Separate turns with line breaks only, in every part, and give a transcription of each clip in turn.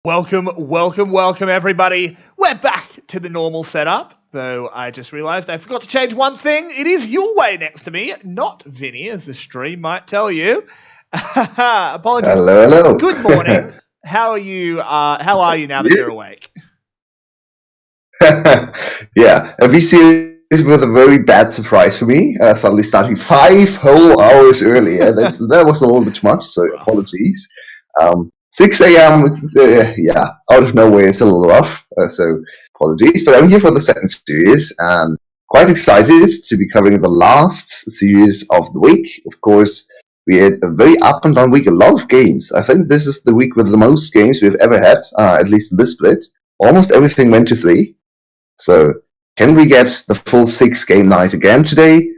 Welcome, everybody. We're back to the normal setup, though I just realised I forgot to change one thing. It is Yulwei next to me, not Vinny, as the stream might tell you. Apologies.
Hello.
Good morning. How are you? How are you now that you're awake?
Yeah, VCS was a very bad surprise for me. Suddenly starting 5 whole hours earlier. That was a little bit much, so apologies. 6 a.m. is, out of nowhere. It's a little rough, so apologies. But I'm here for the second series, and quite excited to be covering the last series of the week. Of course, we had a very up and down week, a lot of games. I think this is the week with the most games we've ever had, at least in this split. Almost everything went to 3. So, can we get the full 6-game night again today?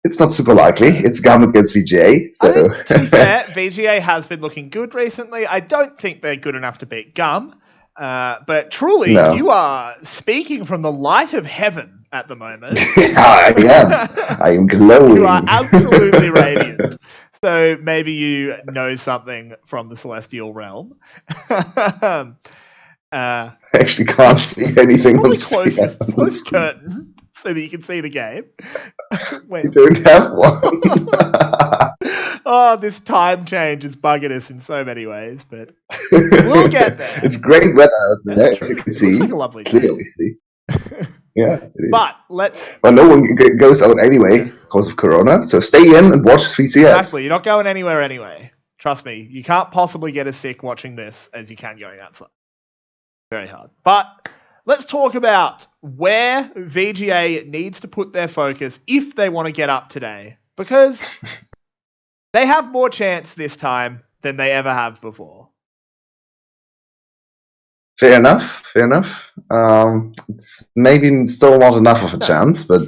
It's not super likely. It's GAM against VGA. So.
I think, to be fair, VGA has been looking good recently. I don't think they're good enough to beat GAM. But truly, You are speaking from the light of heaven at the moment.
I am. I am glowing.
You are absolutely radiant. So maybe you know something from the celestial realm.
I actually can't see anything.
Close the curtain so that you can see the game.
You don't have one.
Oh, this time change is bugging us in so many ways, but we'll get there.
It's great weather out there, as you can see.
Like a lovely
clearly see. Yeah, it is.
But
no one goes out anyway because of Corona, so stay in and watch VCS.
Exactly, you're not going anywhere anyway. Trust me, you can't possibly get as sick watching this as you can going outside. Very hard. But let's talk about where VGA needs to put their focus if they want to get up today. Because they have more chance this time than they ever have before.
Fair enough. It's maybe still not enough of a chance, but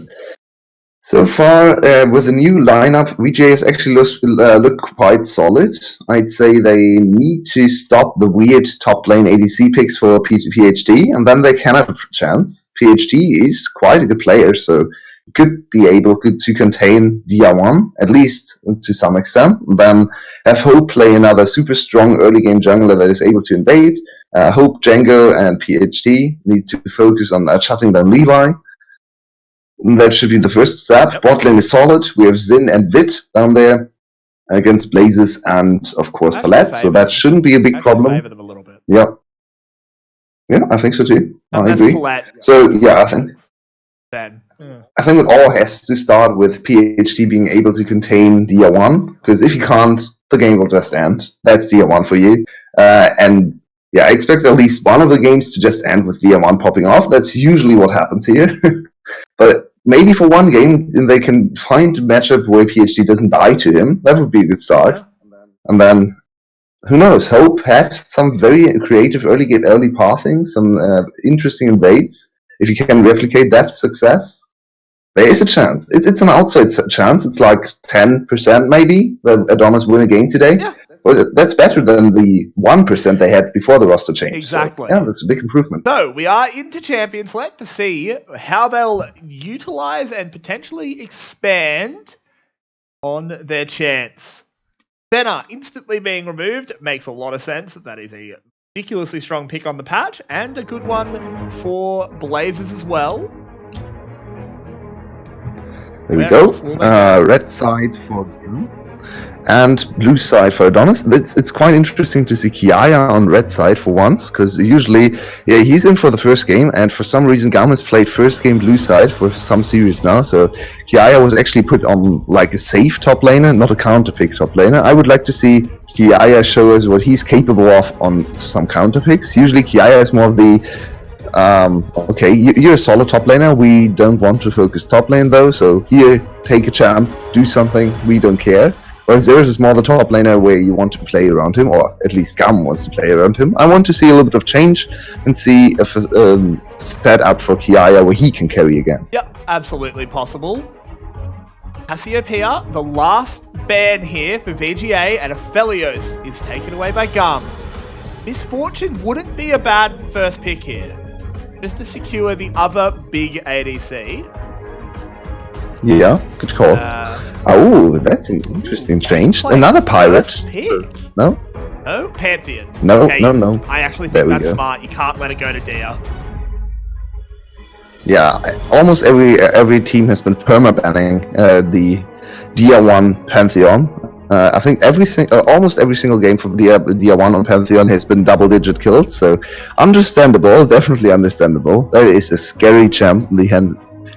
so far with the new lineup, VGA has actually look quite solid. I'd say they need to stop the weird top lane ADC picks for PhD, and then they can have a chance. PhD is quite a good player, so he could be able to contain DR1, at least to some extent. Then have Hope play another super strong early game jungler that is able to invade. Hope, Django, and PhD need to focus on shutting down Levi. That should be the first step. Yep. Bot lane is solid. We have Xin and Vid down there against Blazes and, of course, Palette. So that shouldn't be a big problem.
Favor them a little bit.
Yeah, I think so too.
And
I agree. So, I think.
Then.
I think it all has to start with PhD being able to contain DR1. Because if you can't, the game will just end. That's DR1 for you. I expect at least one of the games to just end with DR1 popping off. That's usually what happens here. But maybe for one game, they can find a matchup where PhD doesn't die to him. That would be a good start. Yeah. And then, who knows? Hope had some very creative early pathing, some interesting invades. If you can replicate that success, there is a chance. It's an outside chance. It's like 10% maybe that Adonis win a game today. Yeah. Well, that's better than the 1% they had before the roster change.
Exactly.
So, that's a big improvement.
So, we are into Champion Select to see how they'll utilize and potentially expand on their chance. Senna instantly being removed makes a lot of sense. That is a ridiculously strong pick on the patch and a good one for Blazers as well.
There we go. Red side for you. And blue side for Adonis. It's quite interesting to see Kiaya on red side for once, because usually he's in for the first game, and for some reason GAM has played first game blue side for some series now, so Kiaya was actually put on like a safe top laner, not a counter pick top laner. I would like to see Kiaya show us what he's capable of on some counter picks. Usually Kiaya is more of the you're a solid top laner, we don't want to focus top lane though, so here, take a champ, do something, we don't care. Whereas Zeus is more the top laner where you want to play around him, or at least GAM wants to play around him. I want to see a little bit of change and see a set up for Kiaya where he can carry again.
Yep, absolutely possible. Cassiopeia, the last ban here for VGA, and Aphelios is taken away by GAM. Misfortune wouldn't be a bad first pick here, just to secure the other big ADC.
Yeah, good call. That's an interesting change. Another pirate. No?
Oh, Pantheon.
No,
Okay,
no.
I actually
There
think
we
that's
go.
smart. You can't let it go to Dia.
Yeah, almost every team has been perma-banning the Dia 1 Pantheon. I think almost every single game from Dia 1 on Pantheon has been double-digit kills, so understandable, definitely understandable. That is a scary champ in the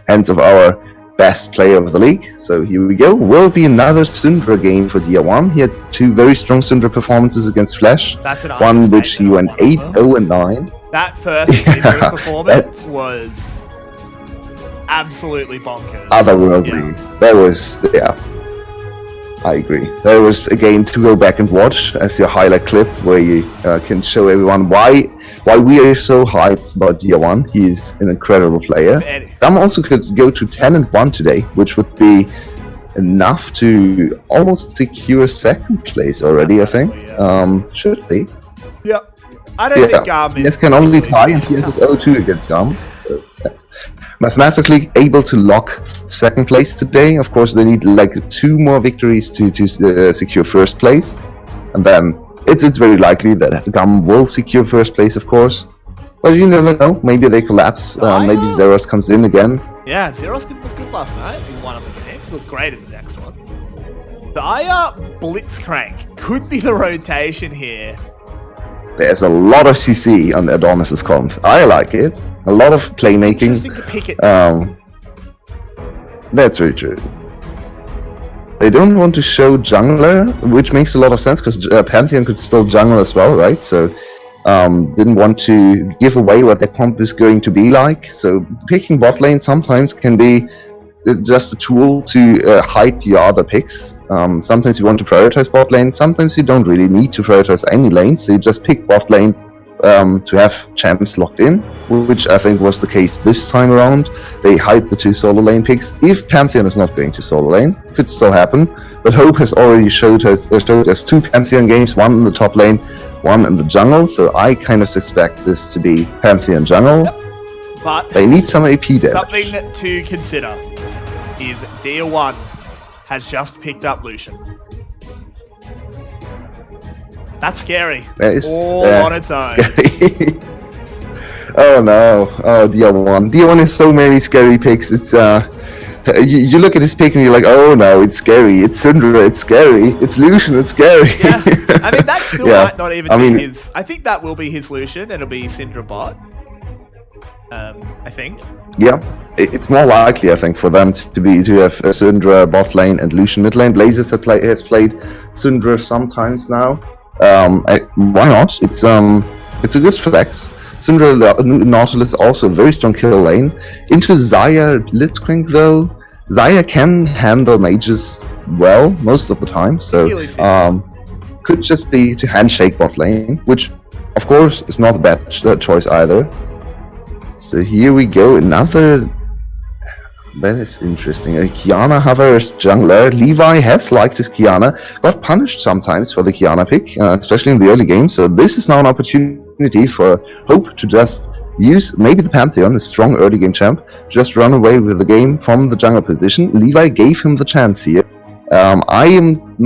hands of our best player of the league. So here we go. Will be another Syndra game for Dia 1. He had two very strong Syndra performances against Flash.
That's an
one which he went 8-0 and 9.
That first Syndra performance was absolutely bonkers.
Otherworldly. Yeah. That was, yeah. I agree. That was a game to go back and watch as your highlight clip, where you can show everyone why we are so hyped about Dia 1. He's an incredible player. GAM also could go to 10-1 today, which would be enough to almost secure second place already, I think. Should be.
Yep. I don't think GAM
TS can only tie, and TS is 0-2 against GAM. Mathematically able to lock second place today. Of course, they need like 2 more victories to secure first place, and then it's very likely that GAM will secure first place, of course. But you never know. Maybe they collapse. Maybe Zeros comes in again.
Yeah, Zeros looked good last night in one of the games. Looked great in the next one. Dia Blitzcrank could be the rotation here.
There's a lot of CC on Adonis's comp. I like it. A lot of playmaking.
Interesting to pick it.
That's very true. They don't want to show jungler, which makes a lot of sense because Pantheon could still jungle as well, right? So didn't want to give away what their comp is going to be like. So picking bot lane sometimes can be just a tool to hide your other picks. Sometimes you want to prioritize bot lane, sometimes you don't really need to prioritize any lane, so you just pick bot lane to have champs locked in, which I think was the case this time around. They hide the 2 solo lane picks. If Pantheon is not going to solo lane, could still happen, but Hope has already showed us 2 Pantheon games, 1 in the top lane, 1 in the jungle, so I kind of suspect this to be Pantheon jungle.
Yep. But
they need some AP damage.
Something to consider is Dia 1 has just picked up Lucian. That's scary.
That is
all on its own.
Scary. Oh no. Oh, Dia 1. Dia 1 is so many scary picks. It's you look at his pick and you're like, oh no, it's scary. It's Syndra, it's scary. It's Lucian, it's scary.
Yeah. I mean, that still might not even be his. I think that will be his Lucian. It'll be Syndra bot. I think.
Yeah, it's more likely, I think, for them to have a Syndra bot lane and Lucian mid lane. Blazers has played Syndra sometimes now. Why not? It's a good flex. Syndra Nautilus also a very strong kill lane. Into Xayah Blitzcrank though. Xayah can handle mages well most of the time, so could just be to handshake bot lane, which of course is not a bad choice either. So here we go, another. That is interesting. A Kiana Havers jungler. Levi has liked his Kiana. Got punished sometimes for the Kiana pick, especially in the early game. So this is now an opportunity for Hope to just use maybe the Pantheon, a strong early game champ, just run away with the game from the jungle position. Levi gave him the chance here. I am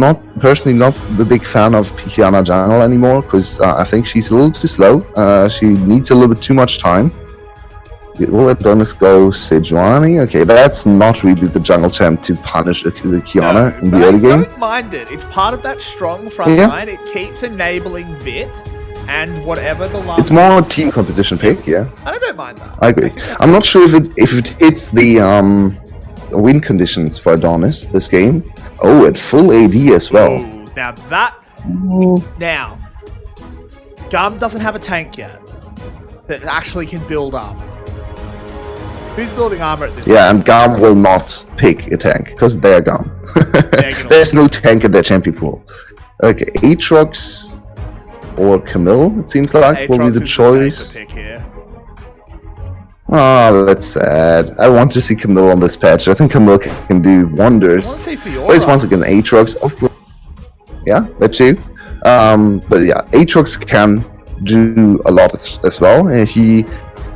personally not the big fan of Kiana jungle anymore because I think she's a little too slow. She needs a little bit too much time. Will Adonis go Sejuani? Okay, that's not really the jungle champ to punish the Kiana in the early game.
I don't mind it. It's part of that strong front line. It keeps enabling Vit and whatever the last.
It's more team composition pick, yeah.
I don't mind that.
I agree. I'm not sure if it hits the win conditions for Adonis this game. Oh, at full AD as well.
Ooh, now that. Now, GAM doesn't have a tank yet that actually can build up. Who's building armor at this point?
Yeah, and GAM will not pick a tank, because they're GAM. There's no tank in their champion pool. Okay, Aatrox or Camille, it seems like, will be the choice. Oh, that's sad. I want to see Camille on this patch. I think Camille can do wonders. But it's once again Aatrox, of course. Yeah, that too. But yeah, Aatrox can do a lot as well. He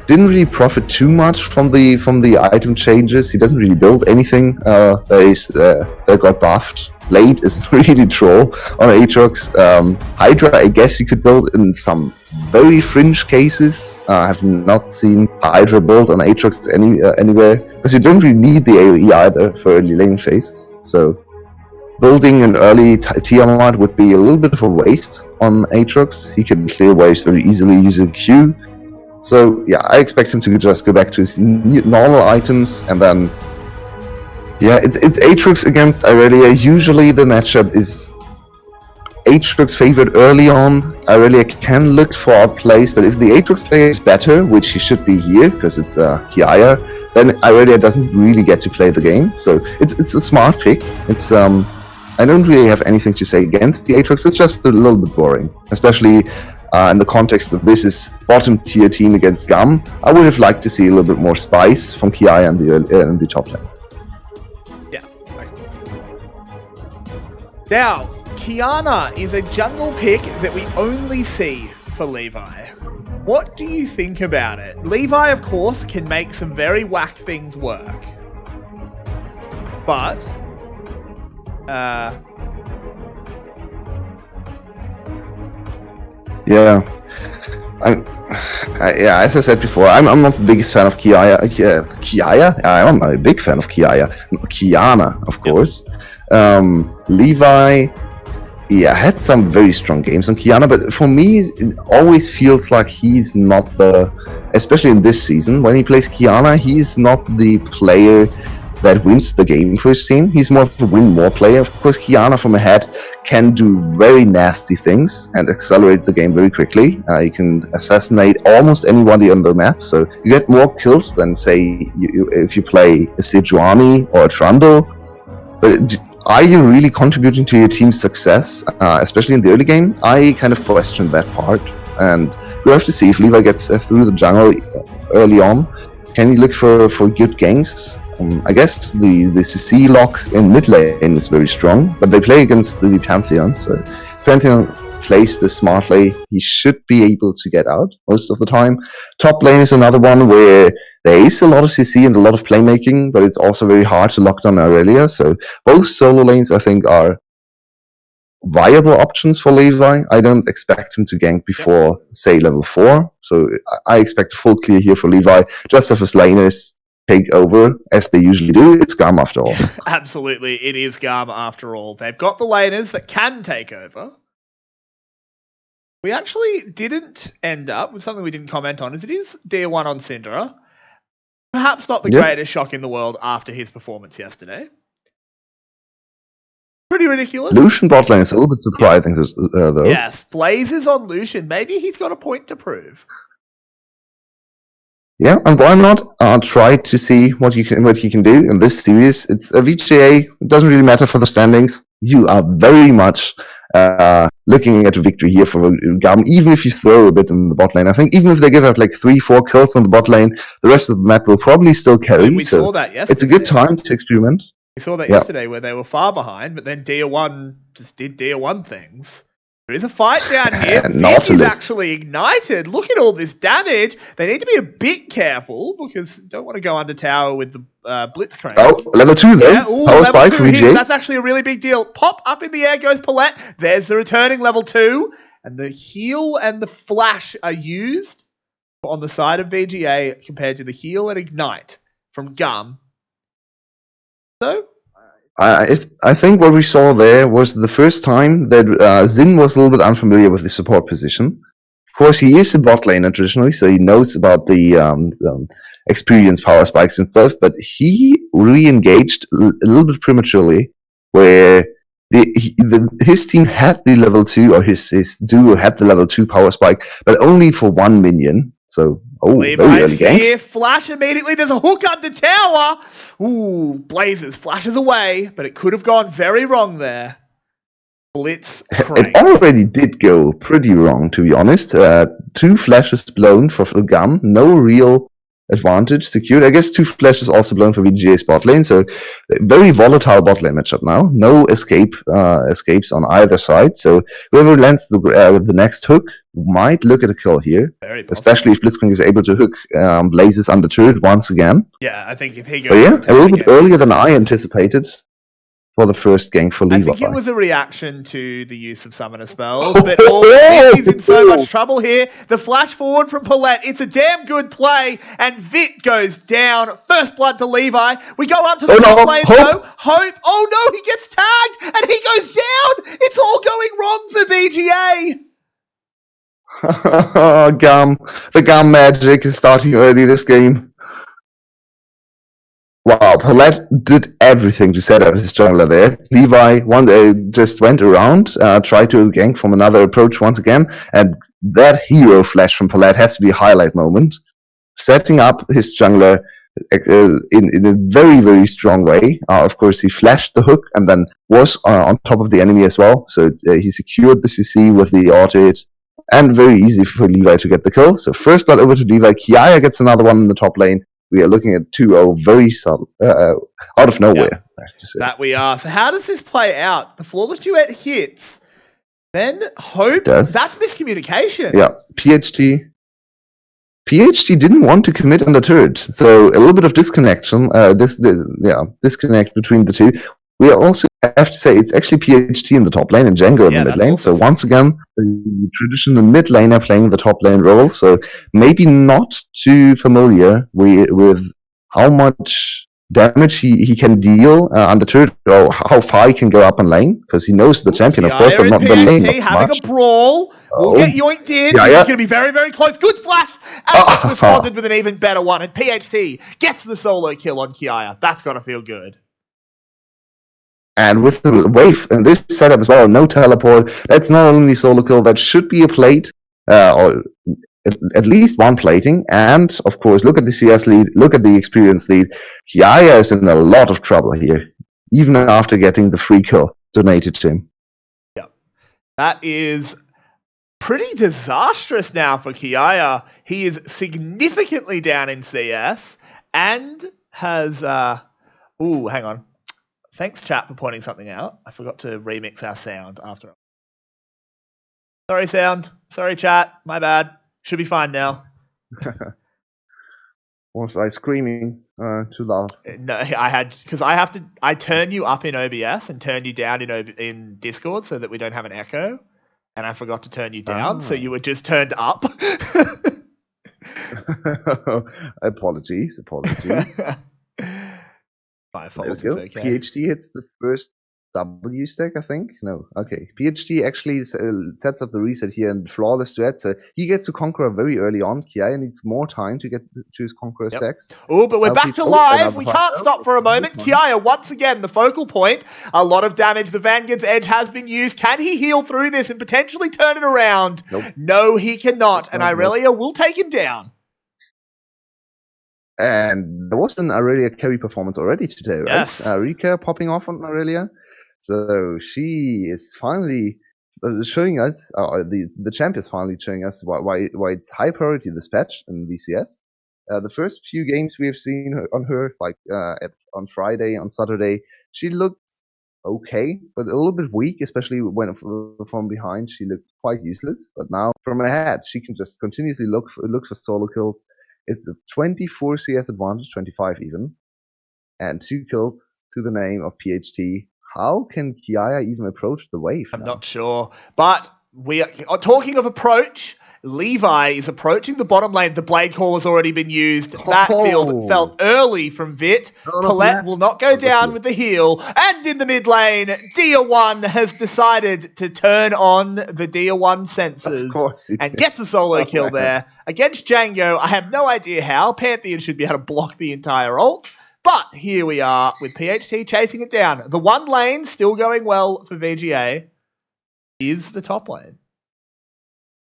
didn't really profit too much from the item changes. He doesn't really build anything that got buffed. late is really troll on Aatrox. Hydra, I guess you could build in some very fringe cases. I have not seen Hydra built on Aatrox anywhere, because you don't really need the AoE either for early lane phase. So building an early Tiamat would be a little bit of a waste on Aatrox. He can clear waves very easily using Q. So yeah, I expect him to just go back to his normal items, and then yeah, it's Aatrox against Irelia. Usually the matchup is Aatrox favored early on. Irelia can look for a place, but if the Aatrox player is better, which he should be here because it's Kiaya, then Irelia doesn't really get to play the game. So it's a smart pick. It's I don't really have anything to say against the Aatrox. It's just a little bit boring, especially in the context that this is bottom tier team against GAM. I would have liked to see a little bit more spice from Kiaya in the top lane.
Yeah. Now, Kiana is a jungle pick that we only see for Levi. What do you think about it? Levi, of course, can make some very whack things work. But
yeah, yeah. As I said before, I'm not the biggest fan of Kiaya. Kiaya? I'm a big fan of Kiaya. Kiana, of course. Levi, yeah, had some very strong games on Kiana, but for me, it always feels like he's not especially in this season, when he plays Kiana, he's not the player that wins the game for his team. He's more of a win-more player. Of course, Kiana from ahead can do very nasty things and accelerate the game very quickly. You can assassinate almost anybody on the map, so you get more kills than, say, if you play a Sejuani or a Trundle. But are you really contributing to your team's success, especially in the early game? I kind of questioned that part, and we'll have to see if Levi gets through the jungle early on. Can he look for good ganks? I guess the CC lock in mid lane is very strong, but they play against the Pantheon, so if Pantheon plays this smartly, he should be able to get out most of the time. Top lane is another one where there is a lot of CC and a lot of playmaking, but it's also very hard to lock down Irelia, so both solo lanes I think are viable options for Levi. I don't expect him to gank before, say, level 4, so I expect a full clear here for Levi, just as his laners take over, as they usually do. It's GAM after all.
Absolutely, it is GAM after all. They've got the laners that can take over. We actually didn't end up with something we didn't comment on, as it is Tier 1 on Syndra. Perhaps not the greatest shock in the world after his performance yesterday. Pretty ridiculous.
Lucian bot lane is a little bit surprising, though.
Yes, Blazes on Lucian. Maybe he's got a point to prove.
Yeah, and why not try to see what you can do in this series? It's a VGA. It doesn't really matter for the standings. You are very much looking at a victory here for GAM, even if you throw a bit in the bot lane. I think even if they give out like 3-4 kills on the bot lane, the rest of the map will probably still carry.
We saw that yesterday.
It's a good time to experiment.
We saw that yesterday where they were far behind, but then Tier 1 just did Tier 1 things. There is a fight down here. Vic is actually ignited. Look at all this damage. They need to be a bit careful because you don't want to go under tower with the Blitzcrank.
Oh, level 2 though.
Yeah, power spike for VGA. That's actually a really big deal. Pop up in the air goes Palette. There's the returning level 2. And the heal and the flash are used on the side of VGA compared to the heal and ignite from GAM. So
I think what we saw there was the first time that Xin was a little bit unfamiliar with the support position. Of course, he is a bot laner traditionally, so he knows about the experience power spikes and stuff, but he re-engaged a little bit prematurely, where his team had the level 2, or his duo had the level 2 power spike, but only for 1 minion. So, very early gank.
Flash immediately. There's a hook under tower. Ooh, Blazes flashes away, but it could have gone very wrong there. Blitz.
It already did go pretty wrong, to be honest. 2 flashes blown for GAM. No real advantage secured. I guess 2 flashes also blown for VGA's bot lane. So very volatile bot lane matchup now. No escapes on either side. So whoever lands the next hook might look at a kill here, especially if Blitzcrank is able to hook Blazes under turret once again.
Yeah, I think if he goes...
But yeah, a little bit earlier than I anticipated. for the first gank for Levi.
I think it was a reaction to the use of summoner spells, but Vit is in so much trouble here. The flash forward from Paulette, it's a damn good play, and Vit goes down. First blood to Levi. We go up to the top lane though. Hope. Oh no, he gets tagged, and he goes down. It's all going wrong for VGA.
GAM. The GAM magic is starting early this game. Wow, Paulette did everything to set up his jungler there. Levi just went around, tried to gank from another approach once again, and that hero flash from Paulette has to be a highlight moment. Setting up his jungler in a very, very strong way. Of course, he flashed the hook and then was on top of the enemy as well. So he secured the CC with the auto hit, and very easy for Levi to get the kill. So first blood over to Levi. Kiaya gets another one in the top lane. We are looking at 2-0 very subtle, out of nowhere. Nice to say.
That we are. So how does this play out? The flawless duet hits. Then Hope. That's miscommunication.
Yeah, PhD didn't want to commit on the turret, so a little bit of disconnection. Disconnect between the two. We also have to say it's actually PhD in the top lane and Django in the mid lane. So once again, the traditional mid laner playing the top lane role. So maybe not too familiar with how much damage he can deal on the turret, or how far he can go up on lane, because he knows the champion, of course, but not the lane. Not so
having
much.
A brawl. We'll get yoinked in.
Yeah.
It's going to be very, very close. Good flash. And responded with an even better one. And PhD gets the solo kill on Kiaya. That's got to feel good.
And with the wave and this setup as well, no teleport, that's not only solo kill, that should be a plate, or at least one plating. And of course, look at the CS lead, look at the experience lead. Kiaya is in a lot of trouble here, even after getting the free kill donated to him.
Yeah, that is pretty disastrous now for Kiaya. He is significantly down in CS and has, hang on. Thanks, chat, for pointing something out. I forgot to remix our sound after. Sorry, sound. Sorry, chat. My bad. Should be fine now.
Was I screaming too loud?
No, I turn you up in OBS and turn you down in Discord so that we don't have an echo. And I forgot to turn you down, so you were just turned up.
Apologies.
My fault.
Okay. PhD hits the first W stack, I think. No, okay. PhD actually sets up the reset here and flawless duet. So he gets to Conqueror very early on. Kiaya needs more time to get to his Conqueror stacks.
Oh, but we're back to live. We can't stop for a moment. Kiaya, once again, the focal point. A lot of damage. The Vanguard's Edge has been used. Can he heal through this and potentially turn it around?
Nope.
No, he cannot. And Irelia will take him down.
And there was an Aurelia carry performance already today, right?
Yes.
Rika popping off on Aurelia. So she is finally showing us, the champ is finally showing us why it's high priority this patch in VCS. The first few games we have seen on her, like on Friday, on Saturday, she looked okay, but a little bit weak, especially when from behind she looked quite useless. But now from ahead, she can just continuously look for solo kills. It's a 24 CS advantage, 25 even, and 2 kills to the name of PhD. How can Kiaya even approach the wave?
I'm not sure, but we are talking of approach. Levi is approaching the bottom lane. The blade call has already been used. That field felt early from Vit. Paulette will not go down with the heal. And in the mid lane, Dia 1 has decided to turn on the Dia 1 sensors and gets a solo kill there. Against Django, I have no idea how. Pantheon should be able to block the entire ult. But here we are with PhD chasing it down. The one lane still going well for VGA is the top lane.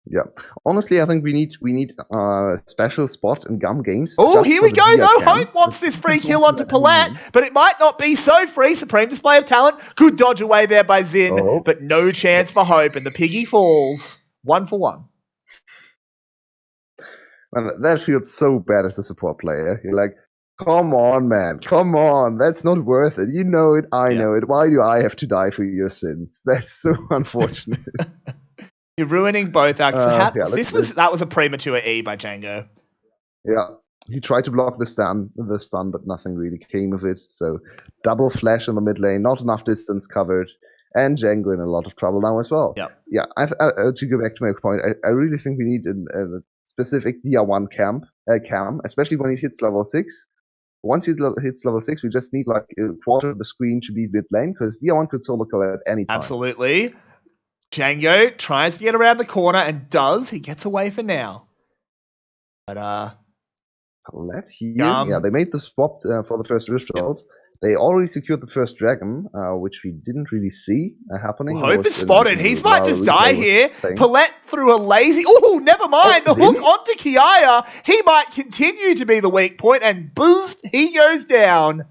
Yeah, honestly, I think we need a special spot in GAM games.
Oh, here we go, though. Hope wants this free kill onto Paulette, but it might not be so free. Supreme display of talent. Good dodge away there by Zin, but no chance for Hope, and the piggy falls 1 for 1.
Man, that feels so bad as a support player. You're like, come on, man. Come on. That's not worth it. You know it. I know it. Why do I have to die for your sins? That's so unfortunate.
You're ruining both acts. That was a premature E by Django.
Yeah. He tried to block the stun, but nothing really came of it. So double flash in the mid lane, not enough distance covered, and Django in a lot of trouble now as well.
Yep.
Yeah, to go back to my point, I really think we need a specific DR1 cam, especially when he hits level 6. Once he hits level 6, we just need like a quarter of the screen to be mid lane, because DR1 could solo kill at any time.
Absolutely. Django tries to get around the corner and does. He gets away for now. But
Colette here. Yeah, they made the swap for the first Rift World. They already secured the first dragon, which we didn't really see happening.
Well, Hope is spotted. He might just die here. Paulette threw a lazy... Oh, never mind. The hook onto Kiaya. He might continue to be the weak point, and boost, he goes down.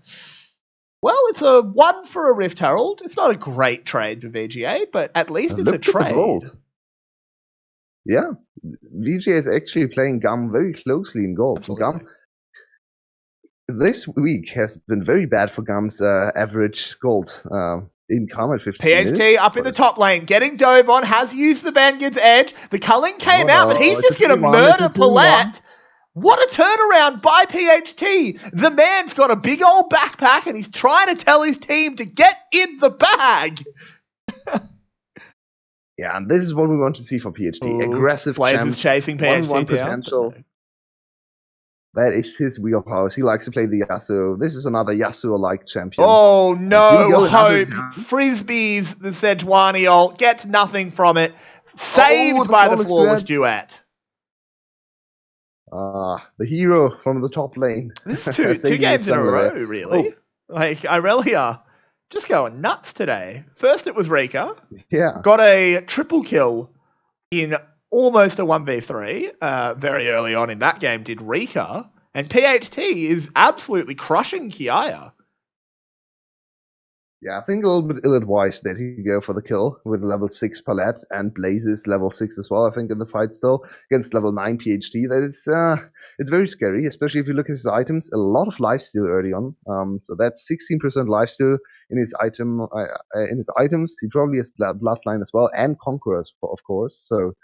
Well, it's a 1 for a Rift Herald. It's not a great trade for VGA, but at least it's a trade.
Yeah, VGA is actually playing GAM very closely in gold. GAM this week has been very bad for GAM's average gold income at 15
PHT
minutes,
up in the top lane, getting dove on, has used the Vanguard's edge. The culling came out, but he's just going to murder Paulette. What a turnaround by PHT. The man's got a big old backpack and he's trying to tell his team to get in the bag.
Yeah, and this is what we want to see for PHT. Ooh, aggressive
Blazers chasing PHT down.
Potential. That is his wheelhouse. He likes to play the Yasuo. This is another Yasuo-like champion.
Oh, no, Hope. Frisbees the Sejuani ult. Gets nothing from it. Saved by the flawless duet.
The hero from the top lane.
This is two games in a row, really. Oh. Like, Irelia just going nuts today. First it was Rika.
Yeah.
Got a triple kill in almost a 1v3 very early on in that game, did Rika. And PHT is absolutely crushing Kiaya.
Yeah, I think a little bit ill-advised that he go for the kill with level 6 Palette and Blazes level 6 as well, I think, in the fight still, against level 9 PHT. That is, it's very scary, especially if you look at his items. A lot of lifesteal early on. So that's 16% lifesteal in his item. In his items, he probably has Bloodline as well, and Conquerors, of course. So,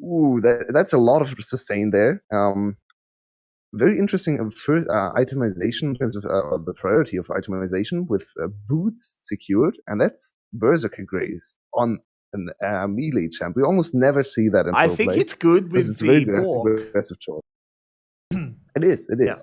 ooh, that's a lot of sustain there. Very interesting first itemization in terms of the priority of itemization with boots secured, and that's Berserker Grace on a melee champ. We almost never see that in
I think
play,
it's good with
it's
the
very
Bork.
Aggressive choice. It is. Yeah.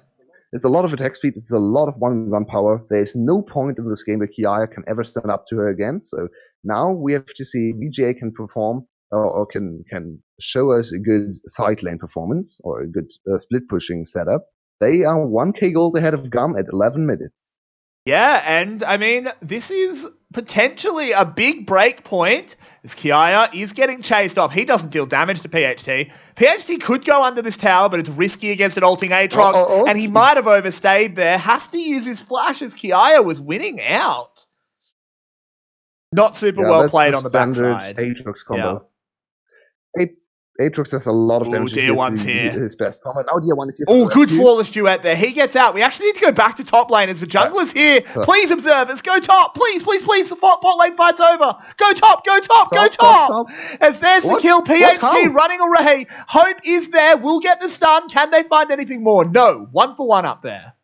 There's a lot of attack speed. It's a lot of one-gun power. There's no point in this game where Kiaya can ever stand up to her again. So now we have to see VGA can perform or can show us a good side lane performance or a good split pushing setup. They are 1k gold ahead of GAM at 11 minutes.
Yeah, and I mean, this is potentially a big break point as Kiaya is getting chased off. He doesn't deal damage to PHT. PHT could go under this tower, but it's risky against an ulting Aatrox, and he might have overstayed there. Has to use his flash as Kiaya was winning out. Not super well played on the backside.
Aatrox combo. Aatrox has a lot of damage.
DR1's here.
His best combo. Now DR1 is here.
Oh, good flawless duet there. He gets out. We actually need to go back to top lane as the jungler's here. Please, observers, go top. Please. The bot lane fight's over. Go top. As there's the kill. PHT running away. Hope is there. Will get the stun. Can they find anything more? No. 1 for 1 up there.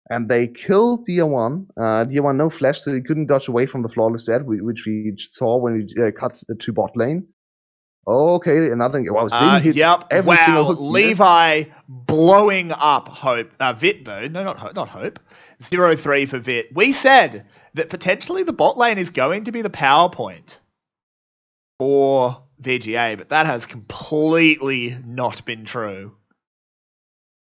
And they kill DR1. DR1 no flash, so he couldn't dodge away from the flawless duet, which we saw when we cut to bot lane. Okay, another. Wow, Zin hits every single hook.
Levi blowing up Hope. Vit, though. No, not Hope. 0-3 for Vit. We said that potentially the bot lane is going to be the power point for VGA, but that has completely not been true.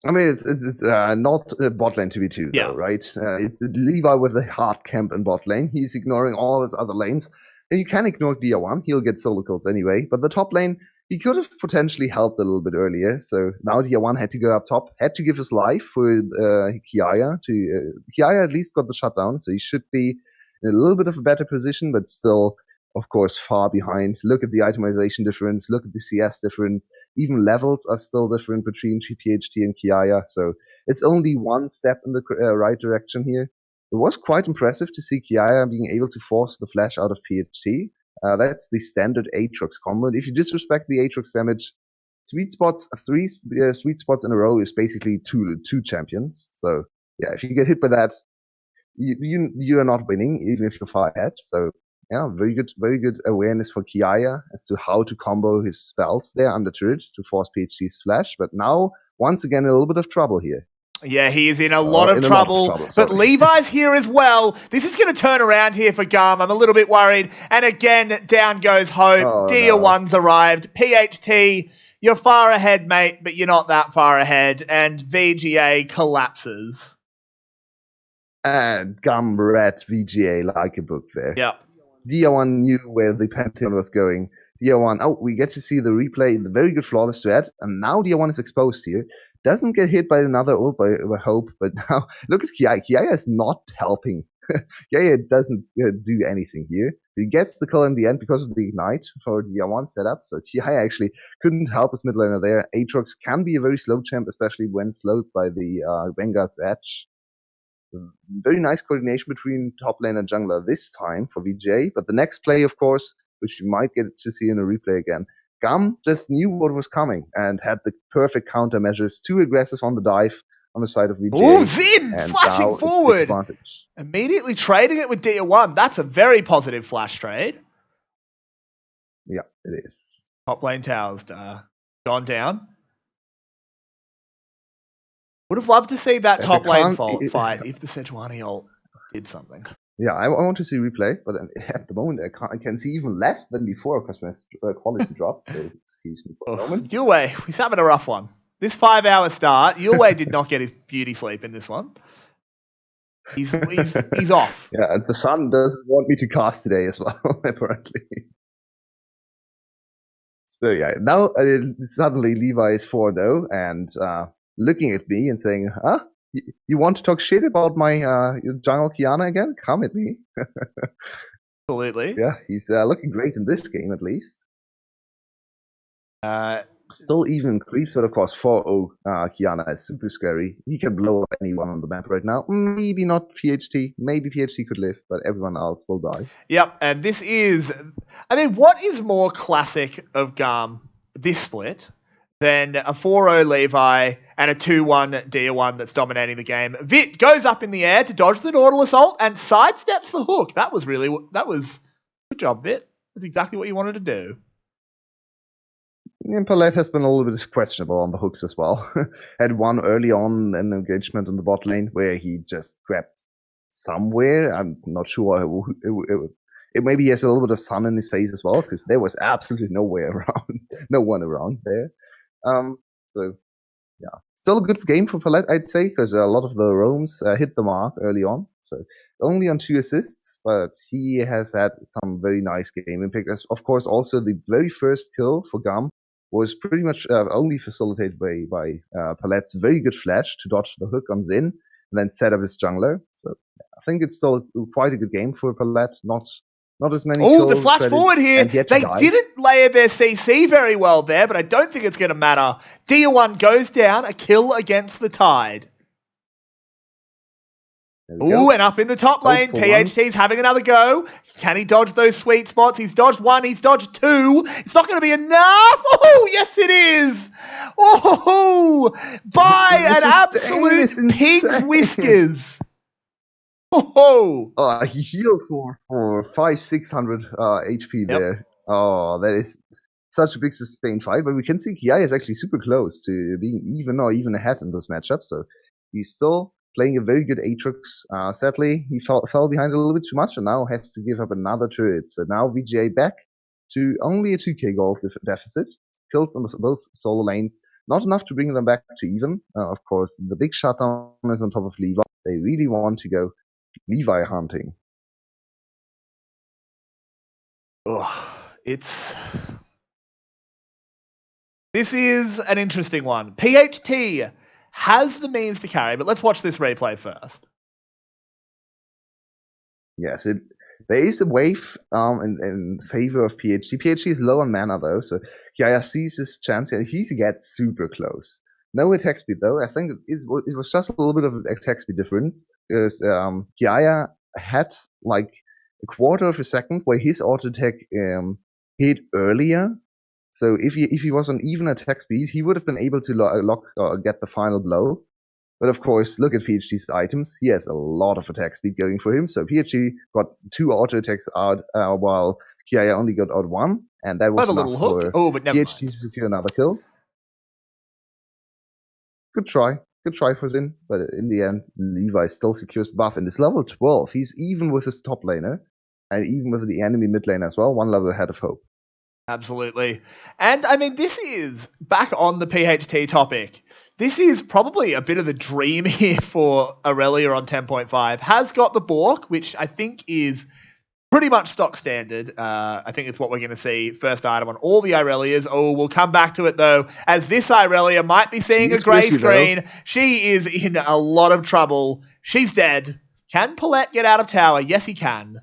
I mean, it's not bot lane 2v2, though, right? It's Levi with the hard camp in bot lane. He's ignoring all his other lanes. And you can ignore DR1, he'll get solo kills anyway. But the top lane, he could have potentially helped a little bit earlier. So now DR1 had to go up top, had to give his life for Kiaya. Kiaya at least got the shutdown, so he should be in a little bit of a better position, but still, of course, far behind. Look at the itemization difference, look at the CS difference. Even levels are still different between PHT and Kiaya. So it's only one step in the right direction here. It was quite impressive to see Kiaya being able to force the flash out of PHT. That's the standard Aatrox combo. And if you disrespect the Aatrox damage, sweet spots, three sweet spots in a row is basically two champions. So yeah, if you get hit by that, you are not winning, even if you're far ahead. So yeah, very good awareness for Kiaya as to how to combo his spells there under turret to force PhD's flash. But now, once again, a little bit of trouble here.
Yeah, he is in a lot of trouble. But Levi's here as well. This is going to turn around here for GAM. I'm a little bit worried. And again, down goes Hope. Dia1's arrived. PHT, you're far ahead, mate, but you're not that far ahead. And VGA collapses.
And GAM read VGA like a book there.
Yep.
Dia1 knew where the Pantheon was going. Dia1, we get to see the replay, the very good flawless thread. And now Dia1 is exposed here. Doesn't get hit by another ult by Hope, but now look at Kiaya. Kiaya is not helping. Kiaya doesn't do anything here. So he gets the kill in the end because of the ignite for the Dia1 setup. So Kiaya actually couldn't help his mid laner there. Aatrox can be a very slow champ, especially when slowed by the Vanguard's edge. Very nice coordination between top lane and jungler this time for VGA. But the next play, of course, which we might get to see in a replay again, GAM just knew what was coming and had the perfect countermeasures, too aggressive on the dive on the side of VGA.
Oh, Zin flashing forward. Immediately trading it with Dia1. That's a very positive flash trade.
Yeah, it is.
Top lane towers gone down. Would have loved to see that top lane fight if the Sejuani ult did something.
Yeah, I want to see replay, but at the moment I can see even less than before because my quality dropped. So excuse me for a moment.
Yulwei, he's having a rough one. This 5-hour start, Yulwei did not get his beauty sleep in this one. He's off.
Yeah, and the sun doesn't want me to cast today as well, apparently. So yeah, now suddenly Levi is 4-0 and looking at me and saying, huh? You want to talk shit about my jungle Kiana again? Come at me.
Absolutely.
Yeah, he's looking great in this game at least. Still even creeps, but of course 4-0 Kiana is super scary. He can blow up anyone on the map right now. Maybe not PHT. Maybe PHT could live, but everyone else will die.
Yep, and this is... I mean, what is more classic of GAM, this split, than a 4-0 Levi and a 2-1 Dia1 that's dominating the game? Vit goes up in the air to dodge the Nautilus ult and sidesteps the hook. That was good job, Vit. That's exactly what you wanted to do.
And Palette has been a little bit questionable on the hooks as well. Had one early on an engagement in the bot lane where he just grabbed somewhere. I'm not sure. Maybe he has a little bit of sun in his face as well because there was absolutely no one around there. So yeah, still a good game for Palette, I'd say, because a lot of the roams hit the mark early on. So only on 2 assists, but he has had some very nice game impact. Of course, also the very first kill for GAM was pretty much only facilitated by Palette's very good flash to dodge the hook on Zin and then set up his jungler. So I think it's still quite a good game for Palette. Not as many.
Oh, the flash forward here. They didn't layer their CC very well there, but I don't think it's going to matter. Dia1 goes down, a kill against the Tide. Ooh, and up in the top lane, PHT's having another go. Can he dodge those sweet spots? He's dodged 1, he's dodged 2. It's not going to be enough. Oh, yes it is. Oh, by an absolute pig's whiskers. Oh,
he healed for 500-600 HP there. Oh, that is such a big sustained fight. But we can see Kiaya is actually super close to being even or even ahead in this matchup. So he's still playing a very good Aatrox. Sadly, he fell behind a little bit too much and now has to give up another turret. So now VGA back to only a 2k gold deficit. Kills on both solo lanes. Not enough to bring them back to even. Of course, the big shutdown is on top of Levi. They really want to go Levi hunting.
Oh, this is an interesting one. PHT has the means to carry, but let's watch this replay first.
Yes, there is a wave in favor of PHT. PHT is low on mana though, so Kiaya sees his chance and he gets super close. No attack speed though. I think it was just a little bit of an attack speed difference because Kiaya had like a quarter of a second where his auto attack hit earlier. So if he was on even attack speed, he would have been able to lock or get the final blow. But of course, look at PhD's items. He has a lot of attack speed going for him. So PhD got 2 auto attacks out, while Kiaya only got out 1, and that was enough for
but never
PhD to secure another kill. Good try for Xin, but in the end, Levi still secures the buff and is level 12. He's even with his top laner, and even with the enemy mid lane as well, 1 level ahead of Hope.
Absolutely. And I mean, this is, back on the PHT topic, this is probably a bit of the dream here for Aurelia on 10.5. Has got the Bork, which I think is pretty much stock standard. I think it's what we're going to see first item on all the Irelias. Oh, we'll come back to it though, as this Irelia might be seeing a grey screen. Though. She is in a lot of trouble. She's dead. Can Paulette get out of tower? Yes, he can.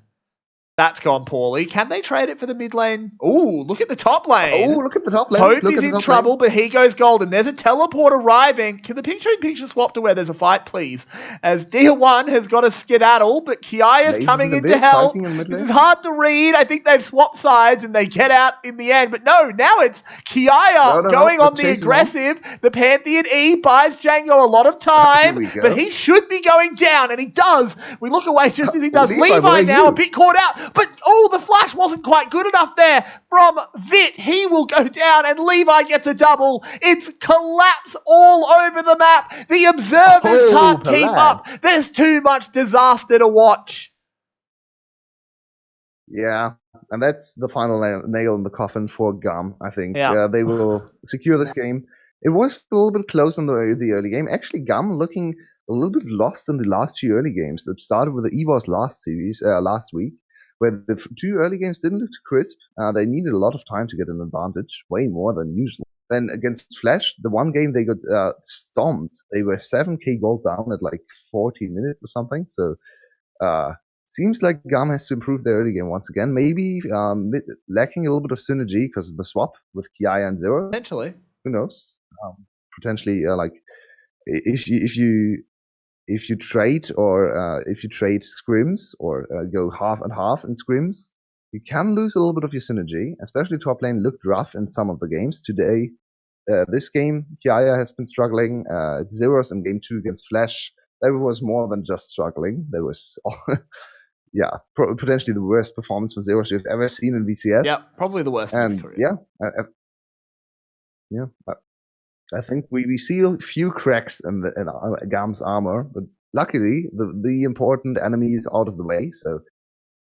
That's gone poorly. Can they trade it for the mid lane? Oh, look at the top lane.
Oh, look at the top lane.
Hope is in trouble, but he goes golden. There's a teleport arriving. Can the picture-in-picture swap to where there's a fight, please? As Dia 1 has got a skedaddle, but Kiaya's coming into hell. This is hard to read. I think they've swapped sides and they get out in the end. But no, now it's Kiaya going on the aggressive. The Pantheon E buys Django a lot of time, but he should be going down, and he does. We look away just as he does. Levi now a bit caught out. But, the flash wasn't quite good enough there from Vit. He will go down, and Levi gets a double. It's collapse all over the map. The observers can't keep up. There's too much disaster to watch.
Yeah, and that's the final nail in the coffin for GAM, I think. Yeah. They will secure this game. It was a little bit close in the early game. Actually, GAM looking a little bit lost in the last 2 early games. That started with the EVOS last week, where the 2 early games didn't look crisp. They needed a lot of time to get an advantage, way more than usual. Then against Flash, the one game they got stomped. They were 7k gold down at like 40 minutes or something. So seems like GAM has to improve their early game once again. Maybe lacking a little bit of synergy because of the swap with Kiaya and Zeros.
Potentially.
Who knows? Potentially, if you trade scrims or go half and half in scrims, you can lose a little bit of your synergy. Especially top lane looked rough in some of the games today. This game, Kiaya has been struggling. Zeros in game 2 against Flash, there was more than just struggling. There was, potentially the worst performance from Zeros you've ever seen in VCS.
Yeah, probably the worst.
And I think we see a few cracks in GAM's armor, but luckily the important enemy is out of the way, so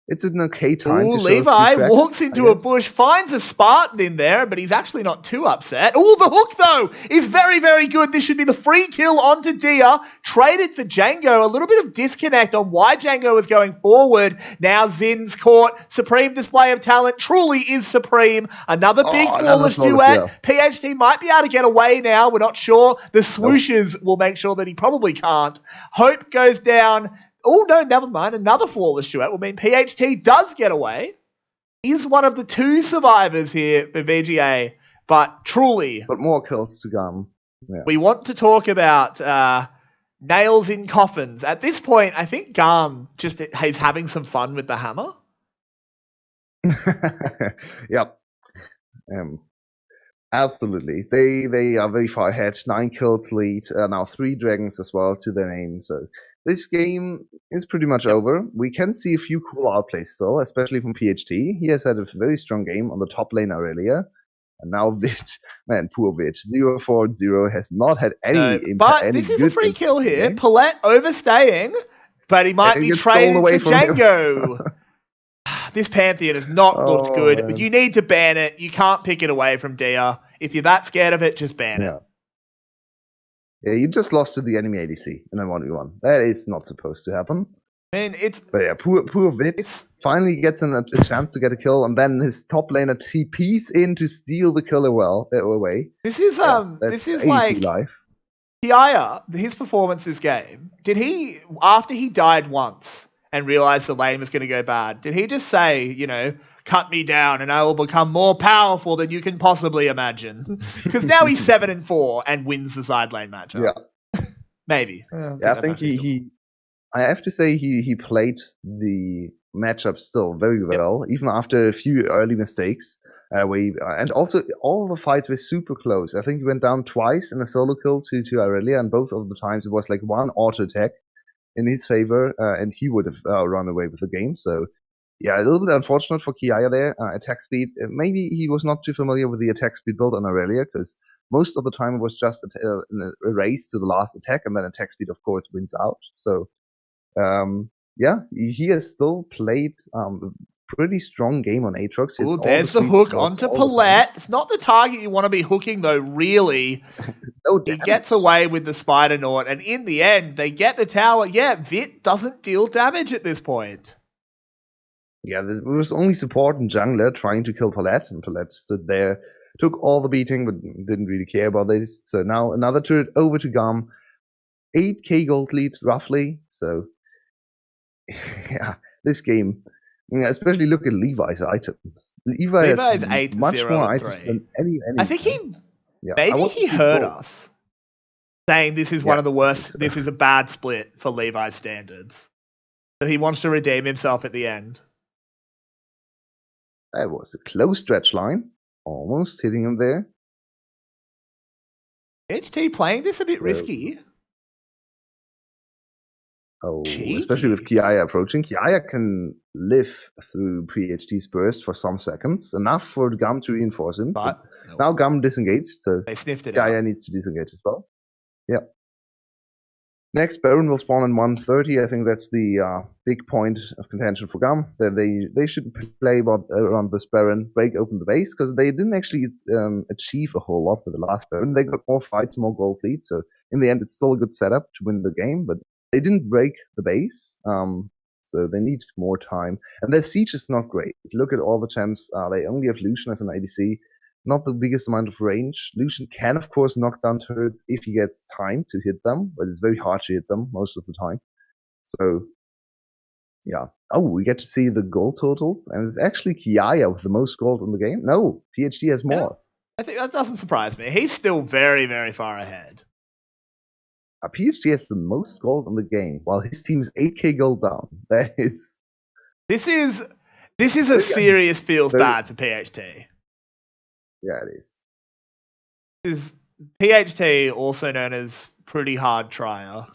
it's an okay time to show
Levi walks into a bush, finds a Spartan in there, but he's actually not too upset. Oh, the hook, though, is very, very good. This should be the free kill onto Dia. Traded for Django. A little bit of disconnect on why Django is going forward. Now Zin's caught. Supreme display of talent. Truly is supreme. Another big flawless duet. PHT might be able to get away now. We're not sure. The swooshes will make sure that he probably can't. Hope goes down. Oh, no, never mind. Another flawless duet will mean PHT does get away. He's one of the 2 survivors here for VGA, but truly...
But more kills to GAM. Yeah.
We want to talk about nails in coffins. At this point, I think GAM just is having some fun with the hammer.
Yep. Absolutely. They are very far ahead. 9 kills lead. Now 3 dragons as well to their name, so... This game is pretty much over. We can see a few cool outplays still, especially from PHT. He has had a very strong game on the top lane Aurelia. And now Vit, man, poor Vit. 0-4-0 has not had any impact.
But this is a free kill here. Paulette overstaying, but he might be traded for Django. This Pantheon has not looked good. Man. You need to ban it. You can't pick it away from Dia. If you're that scared of it, just ban it.
Yeah, you just lost to the enemy ADC in a 1v1. That is not supposed to happen.
I mean,
But yeah, poor Vit finally gets a chance to get a kill, and then his top laner TPs in to steal the kill away.
This is this is like life. Kiaya, his performance this game. Did he, after he died once and realized the lane was going to go bad, did he just say, cut me down and I will become more powerful than you can possibly imagine? Because now he's 7-4 and wins the side lane matchup.
Yeah.
Maybe.
I think I have to say he played the matchup still very well, even after a few early mistakes. And also, all the fights were super close. I think he went down twice in a solo kill to Aurelia, and both of the times it was like one auto attack in his favor, and he would have run away with the game. So, yeah, a little bit unfortunate for Kiaya there. Attack speed, maybe he was not too familiar with the attack speed build on Aurelia, because most of the time it was just a race to the last attack, and then attack speed, of course, wins out. So, yeah, he has still played pretty strong game on Aatrox.
Ooh, there's the hook onto Paulette. It's not the target you want to be hooking, though, really.
No
he gets away with the Spider Naut, and in the end, they get the tower. Yeah, Vit doesn't deal damage at this point.
Yeah, there was only support and jungler trying to kill Paulette, and Paulette stood there, took all the beating, but didn't really care about it. So now another turret over to GAM. 8k gold lead, roughly. So, yeah, this game... Especially look at Levi's items. Levi has
8,
much
0,
more
and
items
3.
than any.
I think he heard us saying this is one of the worst. So. This is a bad split for Levi's standards. So he wants to redeem himself at the end.
That was a close stretch line, almost hitting him there.
HT playing this a bit risky.
Oh,
Cheeky.
Especially with Kiaya approaching. Kiaya can live through PhD's burst for some seconds, enough for GAM to reinforce him. But now GAM disengaged, so
they sniffed it
Kiaya
out.
needs to disengage as well. Yeah. Next, Baron will spawn in 130. I think that's the big point of contention for GAM. That they should play around this Baron, break open the base, because they didn't actually achieve a whole lot with the last Baron. They got more fights, more gold lead, so in the end it's still a good setup to win the game, but they didn't break the base, so they need more time. And their siege is not great. Look at all the champs. They only have Lucian as an ADC. Not the biggest amount of range. Lucian can, of course, knock down turrets if he gets time to hit them, but it's very hard to hit them most of the time. So, yeah. Oh, we get to see the gold totals, and it's actually Kiaya with the most gold in the game. No, PhD has more.
Yeah, I think that doesn't surprise me. He's still very, very far ahead.
PhD has the most gold in the game, while his team is 8k gold down. That is...
This is a serious feels bad for PhD.
Yeah, it is.
Is PhD also known as pretty hard trier?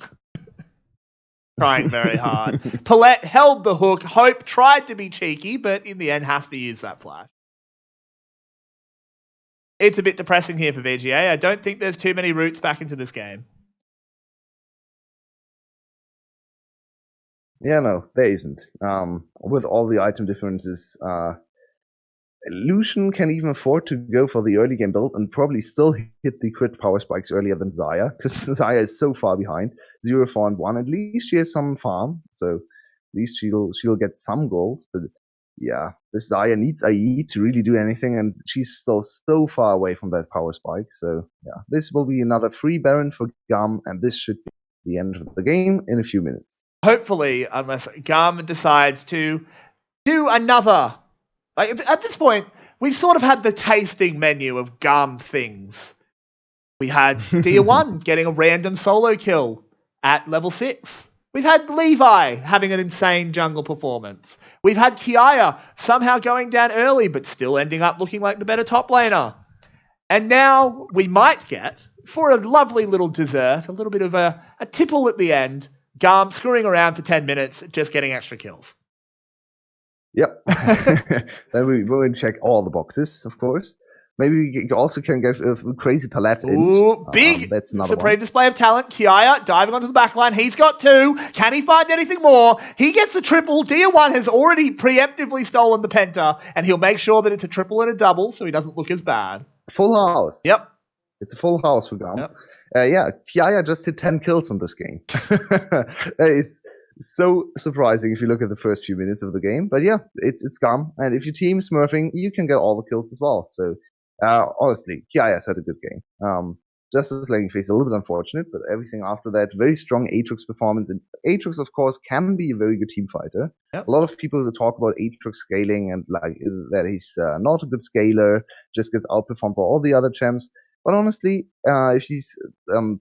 Trying very hard. Paulette held the hook. Hope tried to be cheeky, but in the end has to use that flash. It's a bit depressing here for VGA. I don't think there's too many routes back into this game.
Yeah, no, there isn't. With all the item differences, Lucian can even afford to go for the early game build and probably still hit the crit power spikes earlier than Xayah, because Xayah is so far behind. 0, 4, and 1. At least she has some farm, so at least she'll get some gold. But yeah, this Xayah needs IE to really do anything, and she's still so far away from that power spike. So yeah, this will be another free Baron for GAM, and this should be the end of the game in a few minutes.
Hopefully, unless GAM decides to do another. Like, at this point, we've sort of had the tasting menu of GAM things. We had Dia1 getting a random solo kill at level 6. We've had Levi having an insane jungle performance. We've had Kiaya somehow going down early, but still ending up looking like the better top laner. And now we might get, for a lovely little dessert, a little bit of a tipple at the end, GAM screwing around for 10 minutes, just getting extra kills.
Yep. Then we will check all the boxes, of course. Maybe we also can get a crazy Paulette in.
Ooh, big
that's another
supreme display of talent. Kiaya diving onto the backline. He's got 2. Can he find anything more? He gets the triple. Dia1 has already preemptively stolen the penta, and he'll make sure that it's a triple and a double so he doesn't look as bad.
Full house.
Yep.
It's a full house for GAM.
Yep.
Yeah, Kiaya just hit 10 kills in this game. That is so surprising if you look at the first few minutes of the game. But yeah, it's GAM. And if your team smurfing, you can get all the kills as well. So honestly, Kiaya's had a good game. Just as laning phase, a little bit unfortunate, but everything after that, very strong Aatrox performance. And Aatrox, of course, can be a very good team fighter.
Yep.
A lot of people talk about Aatrox scaling and like that he's not a good scaler, just gets outperformed by all the other champs. But honestly, if he's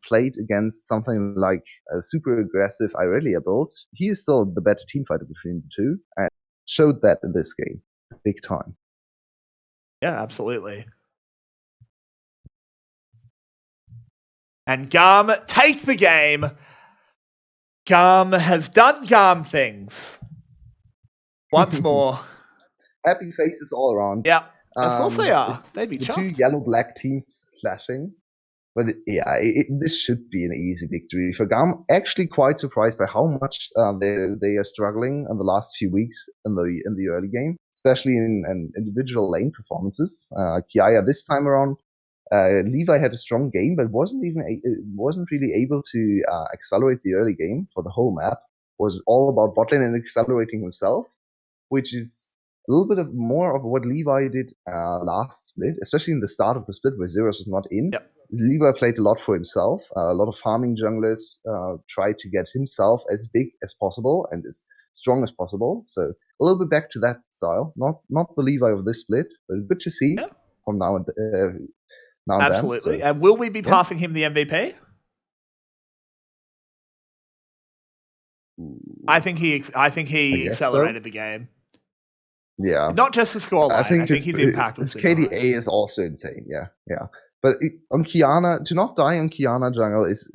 played against something like a super aggressive Irelia build, he is still the better team fighter between the two, and showed that in this game, big time.
Yeah, absolutely. And GAM take the game. GAM has done GAM things. Once more.
Happy faces all around.
Yeah, of course they are.
It's
They'd be
the
chuffed.
two yellow-black teams clashing. But this should be an easy victory for GAM. Actually, quite surprised by how much they are struggling in the last few weeks in the early game, especially in individual lane performances. Kiaya this time around, Levi had a strong game, but wasn't really able to accelerate the early game for the whole map. Was all about bot lane and accelerating himself, which is a little bit of more of what Levi did last split, especially in the start of the split where Zeros was not in.
Yep.
Levi played a lot for himself. A lot of farming junglers tried to get himself as big as possible and as strong as possible. So a little bit back to that style. Not the Levi of this split, but good to see from now and then.
Absolutely.
So,
and will we be passing him the MVP? I think he accelerated the game.
Yeah.
Not just the scoreline. I think his impact was
his KDA is also insane. Yeah. But on Kiana, to not die on Kiana jungle it's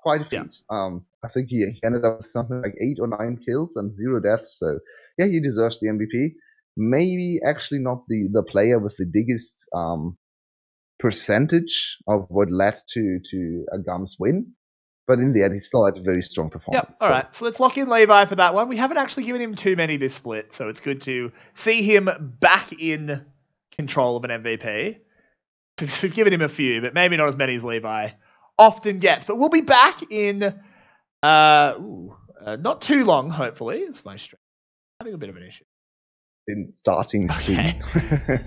quite a feat.
Yeah.
I think he ended up with something like 8 or 9 kills and 0 deaths. So yeah, he deserves the MVP. Maybe actually not the player with the biggest percentage of what led to a GAM's win. But in the end, he still had a very strong performance.
Yep. All right. So let's lock in Levi for that one. We haven't actually given him too many this split, so it's good to see him back in control of an MVP. We've given him a few, but maybe not as many as Levi often gets. But we'll be back in not too long, hopefully. It's my stream. Having a bit of an issue.
In starting soon.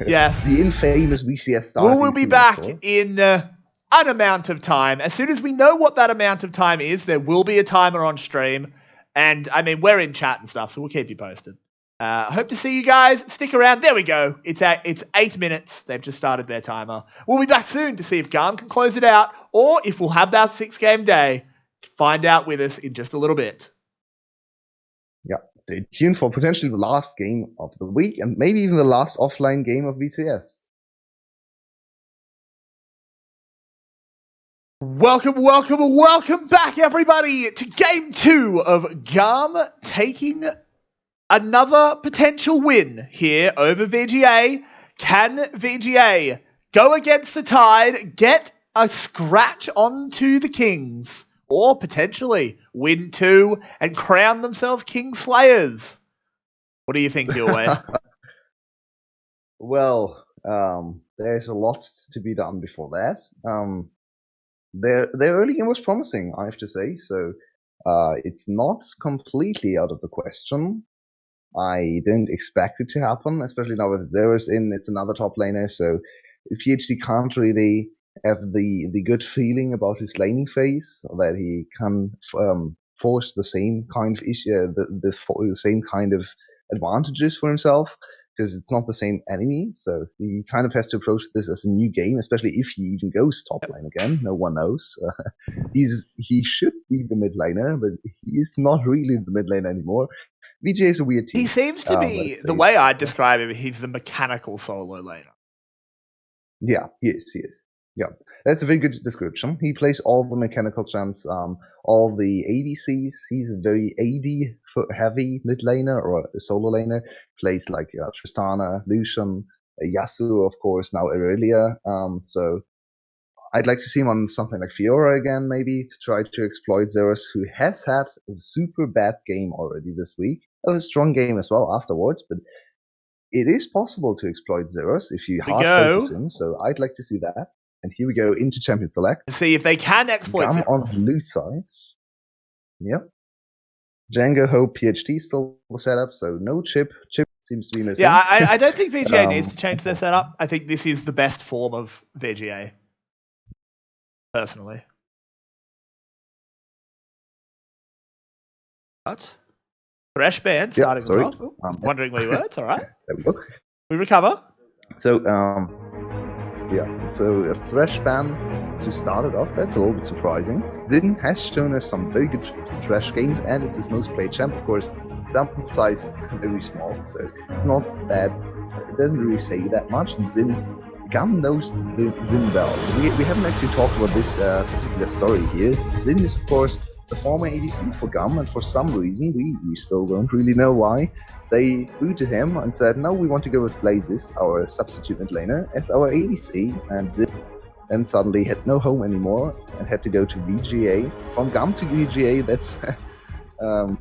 Yeah.
The infamous VCS starting
We'll be back in an amount of time. As soon as we know what that amount of time is, there will be a timer on stream. And, I mean, we're in chat and stuff, so we'll keep you posted. Hope to see you guys. Stick around. There we go. It's 8 minutes. They've just started their timer. We'll be back soon to see if GAM can close it out or if we'll have that 6-game day. Find out with us in just a little bit.
Yeah, stay tuned for potentially the last game of the week and maybe even the last offline game of VCS.
Welcome back, everybody, to Game 2 of GAM taking another potential win here over VGA. Can VGA go against the tide, get a scratch onto the Kings, or potentially win 2 and crown themselves King Slayers? What do you think, Yulwei?
Well, there's a lot to be done before that. Their early game was promising, I have to say, so it's not completely out of the question. I didn't expect it to happen, especially now with Zeros in. It's another top laner, so PhD can't really have the good feeling about his laning phase that he can force the same kind of issue, the same kind of advantages for himself, because it's not the same enemy. So he kind of has to approach this as a new game, especially if he even goes top lane again. No one knows. He should be the mid laner, but he is not really the mid laner anymore. VGA is a weird team.
He seems to be, the way I'd describe him, he's the mechanical solo laner. Yeah,
he is. Yeah, that's a very good description. He plays all the mechanical champs, all the ADCs. He's a very AD heavy mid laner or a solo laner. Plays like Tristana, Lucian, Yasuo, of course, now Irelia. So I'd like to see him on something like Fiora again, maybe, to try to exploit Zeros, who has had a super bad game already this week. A strong game as well afterwards, but it is possible to exploit Zeros if you hard focus him. So I'd like to see that. And here we go into Champion Select.
See if they can exploit
GAM on the blue side. Yep. Django, Hope, PhD still the setup, so no Chip. Chip seems to be missing.
Yeah, I don't think VGA needs to change their setup. I think this is the best form of VGA. Personally. What? Fresh band starting as well. Wondering where you were. It's all right.
There we go.
We recover.
So, so a fresh ban to start it off. That's a little bit surprising. Zin has shown us some very good trash games, and it's his most played champ. Of course, sample size very small, so it's not that it doesn't really say that much. And GAM knows Xin well. We haven't actually talked about this particular story here. Xin is, of course, the former ADC for GAM, and for some reason, we still don't really know why, they booted him and said, no, we want to go with Blazes, our substitute mid laner, as our ADC, and Xin then suddenly had no home anymore and had to go to VGA. From GAM to VGA, that's, a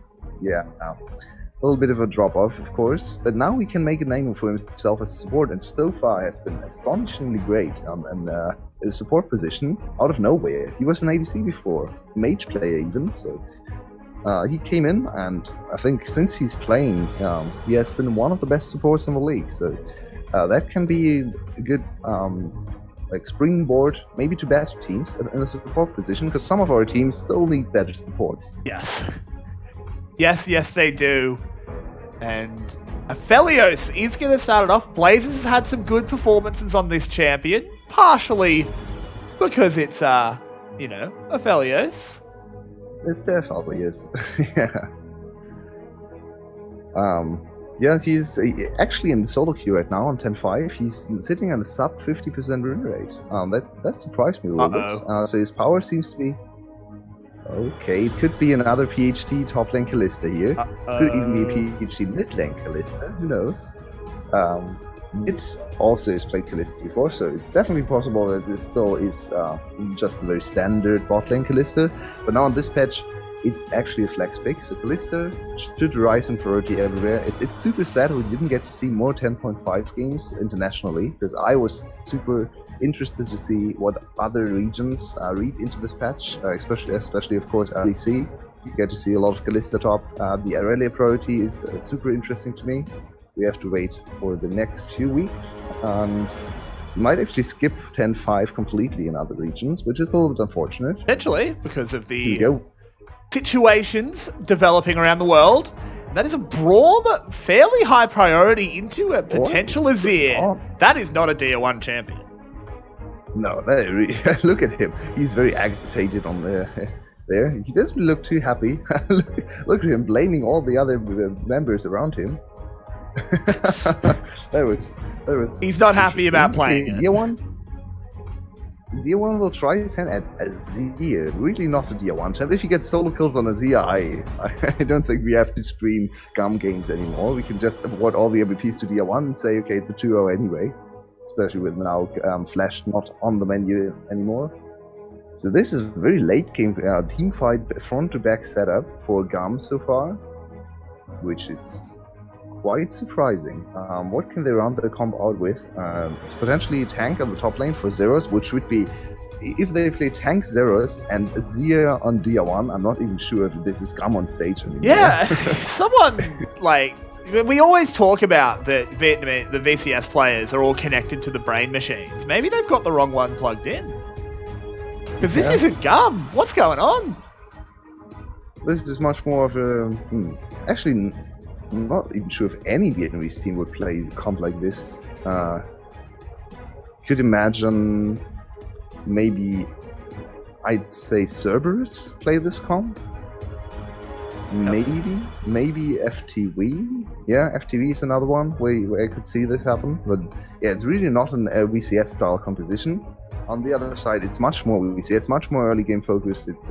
little bit of a drop-off, of course, but now he can make a name for himself as a support, and so far has been astonishingly great in a support position out of nowhere. He was an ADC before, mage player even, so he came in, and I think since he's playing, he has been one of the best supports in the league, so that can be a good springboard, maybe to better teams in the support position, because some of our teams still need better supports.
Yes, they do. And Aphelios is going to start it off. Blazers has had some good performances on this champion, partially because it's, Aphelios.
It's the Aphelios, yeah. He's actually in the solo queue right now on 10-5. He's sitting on a sub 50% win rate. That surprised me a little bit. So his power seems to be... Okay, it could be another PhD top lane Kalista here. Could even be a PhD mid lane Kalista, who knows? It also has played Kalista before, so it's definitely possible that this still is just a very standard bot lane Kalista. But now on this patch, it's actually a flex pick, so Kalista should rise in priority everywhere. It's super sad we didn't get to see more 10.5 games internationally, because I was super interested to see what other regions read into this patch, especially of course LEC. You get to see a lot of Kalista top. The Aurelia priority is super interesting to me. We have to wait for the next few weeks, and we might actually skip 10-5 completely in other regions, which is a little bit unfortunate.
Potentially, because of the situations developing around the world. That is a Braum, fairly high priority into a potential Azir. That is not a Tier 1 champion.
No, look at him. He's very agitated on there. He doesn't look too happy. Look at him blaming all the other members around him. that was.
He's not happy about playing it.
Tier 1 will try his hand at Azir. Really not a Tier 1 champ. If you get solo kills on Azir, I don't think we have to stream GAM games anymore. We can just award all the MVPs to Tier 1 and say, okay, it's a 2-0 anyway. Especially with now Flash not on the menu anymore. So this is a very late game team fight front to back setup for GAM so far, which is quite surprising. What can they round the comp out with? Potentially tank on the top lane for Zeros, which would be, if they play tank Zeros and Azir on Tier 1, I'm not even sure if this is GAM on stage anymore.
Yeah, someone we always talk about that the VCS players are all connected to the brain machines. Maybe they've got the wrong one plugged in. Because this isn't GAM. What's going on?
This is much more of a... Actually, I'm not even sure if any Vietnamese team would play a comp like this. Could imagine maybe, I'd say Cerberus play this comp. Maybe FTV. Yeah, FTV is another one where I could see this happen. But yeah, it's really not an VCS style composition. On the other side, it's much more VCS. It's much more early game focused. It's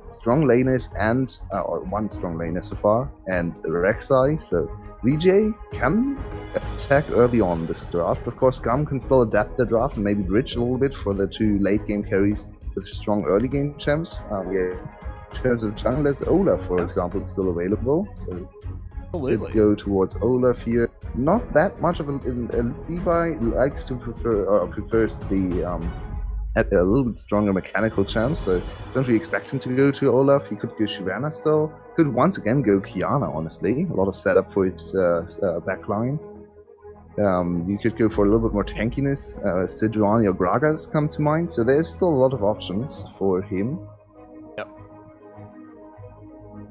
strong laners and or one strong laner so far, and Rek'Sai. So VJ can attack early on this draft. Of course, GAM can still adapt the draft and maybe bridge a little bit for the two late game carries with strong early game champs. In terms of junglers, Olaf, for example, is still available. So
absolutely
go towards Olaf here. Not that much of a Levi likes to prefers the a little bit stronger mechanical champs, so don't really expect him to go to Olaf. He could go Shyvana still. Could once again go Kiana, honestly. A lot of setup for his backline. You could go for a little bit more tankiness. Sejuani or Gragas come to mind, so there's still a lot of options for him.
Yep.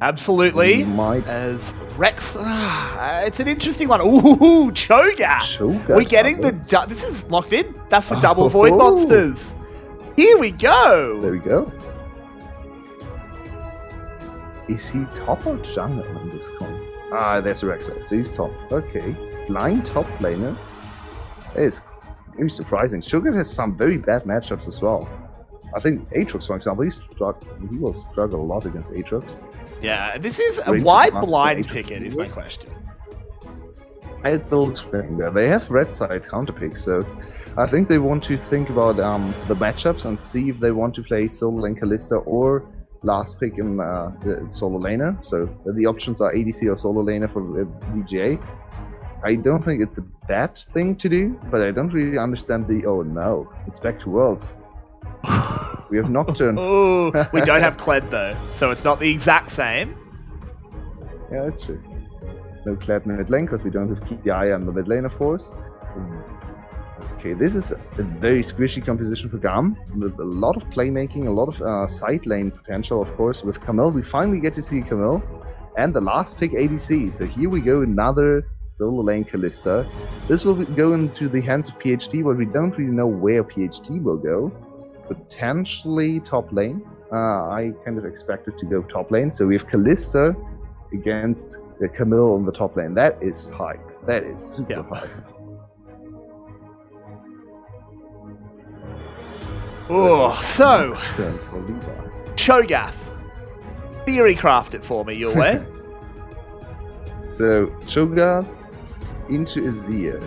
Absolutely.
As
Rex, it's an interesting one. Ooh, Cho'Gath. We're getting this is locked in. That's the double Void Monsters. Here we go.
There we go. Is he top or jungle on this comp? There's Rek'Sai, so he's top. Okay. Blind top laner. It's very surprising. Cho'Gath has some very bad matchups as well. I think Aatrox, for example, he will struggle a lot against Aatrox.
Yeah, this is a
Great
why
matchup for
blind
Aatrox
picket is my question.
It's a little strange. They have red side counter picks, so I think they want to think about the matchups and see if they want to play solo lane Kalista or last pick in the solo laner. So the options are ADC or solo laner for VGA. I don't think it's a bad thing to do, but I don't really understand the oh no, it's back to Worlds. We have Nocturne.
Oh, we don't have Kled though, so it's not the exact same.
Yeah, that's true. No Kled mid lane because we don't have KI on the mid lane, of course. Okay, this is a very squishy composition for GAM with a lot of playmaking, a lot of side lane potential, of course. With Camille, we finally get to see Camille, and the last pick ADC. So here we go, another solo lane Kalista. This will go into the hands of PhD, but we don't really know where PhD will go. Potentially top lane. I kind of expect it to go top lane. So we have Kalista against Camille on the top lane. That is hype. That is super hype.
So Cho'Gath, theory craft it for me, Yulwei.
So Cho'Gath into Azir.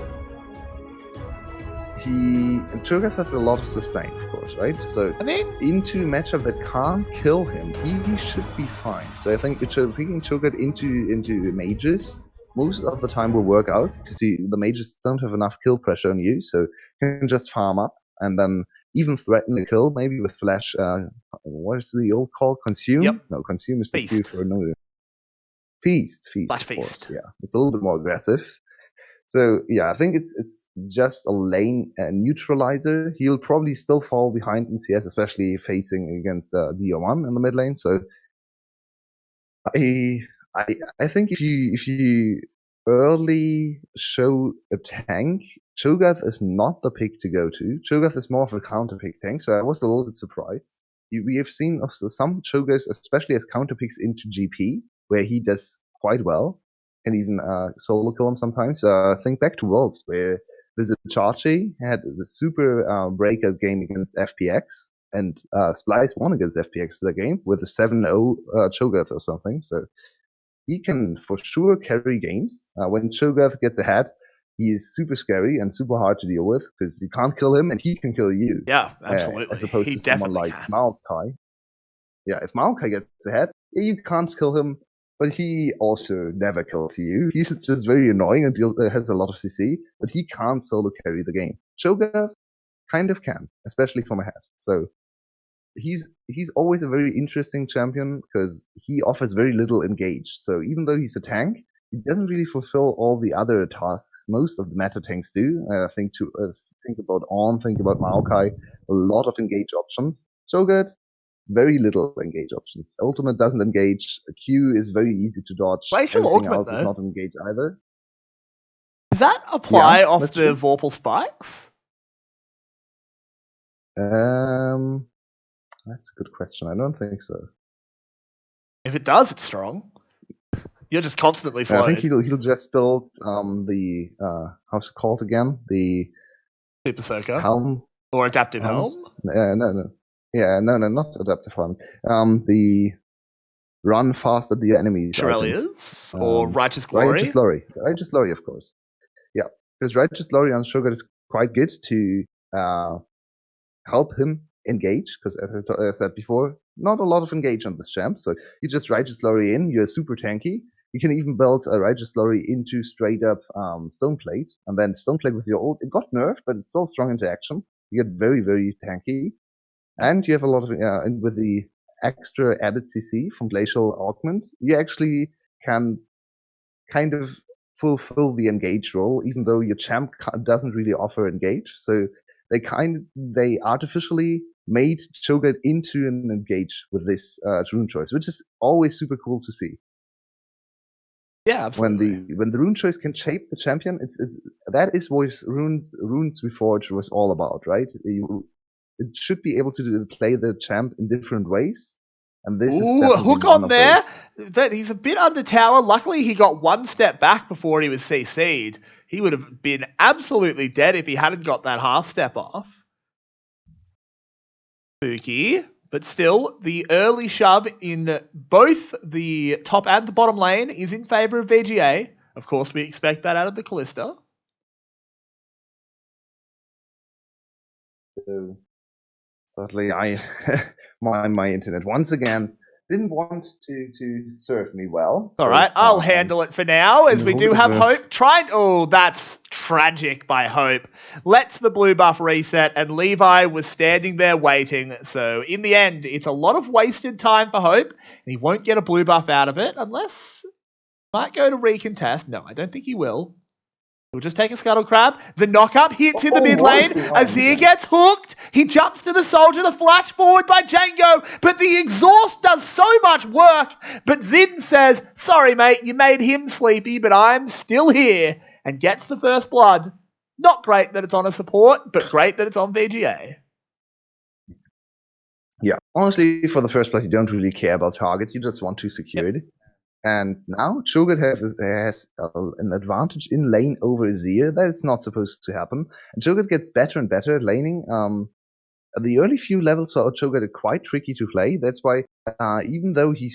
Cho'Gath has a lot of sustain, of course, right? So into a matchup that can't kill him, he should be fine. So I think picking Cho'Gath into mages most of the time will work out because the mages don't have enough kill pressure on you, so you can just farm up and then even threaten a kill, maybe with flash. What is the old call? Consume?
Yep.
No, consume is the Q for another. Feast, of course. Yeah, it's a little bit more aggressive. So yeah, I think it's just a lane neutralizer. He'll probably still fall behind in CS, especially facing against BO1 in the mid lane. So I think if you early show a tank, Cho'Gath is not the pick to go to. Cho'Gath is more of a counter pick tank, so I was a little bit surprised. We have seen some Cho'Gaths, especially as counter picks into GP, where he does quite well, and even solo kill him sometimes. Think back to Worlds, where Vizichachi had the super breakout game against FPX, and Splice won against FPX that game with a 7-0 Cho'Gath or something. So he can for sure carry games. When Cho'Gath gets ahead, he is super scary and super hard to deal with because you can't kill him and he can kill you.
Yeah, absolutely.
As opposed to someone like Maokai. Yeah, if Maokai gets ahead, you can't kill him, but he also never kills you. He's just very annoying and has a lot of CC, but he can't solo carry the game. Cho'Gath kind of can, especially from ahead. So he's always a very interesting champion because he offers very little engage. So even though he's a tank, he doesn't really fulfill all the other tasks most of the meta tanks do. Think about On, think about Maokai, a lot of engage options. Cho'Gath, very little engage options. Ultimate doesn't engage. Q is very easy to dodge. Everything else is not engaged either.
Does that apply off the Vorpal spikes?
That's a good question. I don't think so.
If it does, it's strong. You're just constantly slowed.
I think he'll just build the how's it called again? The
Super Soaker
helm
or adaptive helm?
No. Yeah, no, not adaptive helm. The run fast at the enemies.
Shirelias or Righteous Glory.
Righteous Glory, of course. Yeah, because Righteous Glory on Cho'Gath is quite good to help him engage, because as I said before, not a lot of engage on this champ. So you just Righteous Glory in, you're super tanky. You can even build a Righteous Glory into straight up Stoneplate, and then Stoneplate with your ult. It got nerfed, but it's still strong interaction. You get very, very tanky. And you have a lot of, and with the extra added CC from Glacial Augment, you actually can kind of fulfill the engage role, even though your champ doesn't really offer engage. So they artificially made Cho'Gath into an engage with this rune choice, which is always super cool to see.
Yeah, absolutely.
When the rune choice can shape the champion, that is what Runes Reforged was all about, right? It should be able to play the champ in different ways. And this is definitely
a hook on there. He's a bit under tower. Luckily, he got one step back before he was CC'd. He would have been absolutely dead if he hadn't got that half step off. Spooky. But still, the early shove in both the top and the bottom lane is in favour of VGA. Of course, we expect that out of the Kalista.
So, sadly, my internet once again didn't want to serve me well.
All right, I'll handle it for now, as we do have Hope trying. Oh, that's tragic by Hope. Lets the blue buff reset, and Levi was standing there waiting. So in the end, it's a lot of wasted time for Hope, and he won't get a blue buff out of it unless he might go to recontest. No, I don't think he will. He'll just take a Scuttle Crab. The knock-up hits in the mid lane. Azir gets hooked. He jumps to the soldier. The flash forward by Django. But the exhaust does so much work. But Zin says, sorry, mate, you made him sleepy, but I'm still here. And gets the first blood. Not great that it's on a support, but great that it's on VGA.
Yeah, honestly, for the first place, you don't really care about target. You just want to secure it. And now Cho'Gath has an advantage in lane over Azir. That is not supposed to happen. And Cho'Gath gets better and better at laning. The early few levels for Cho'Gath are quite tricky to play. That's why even though he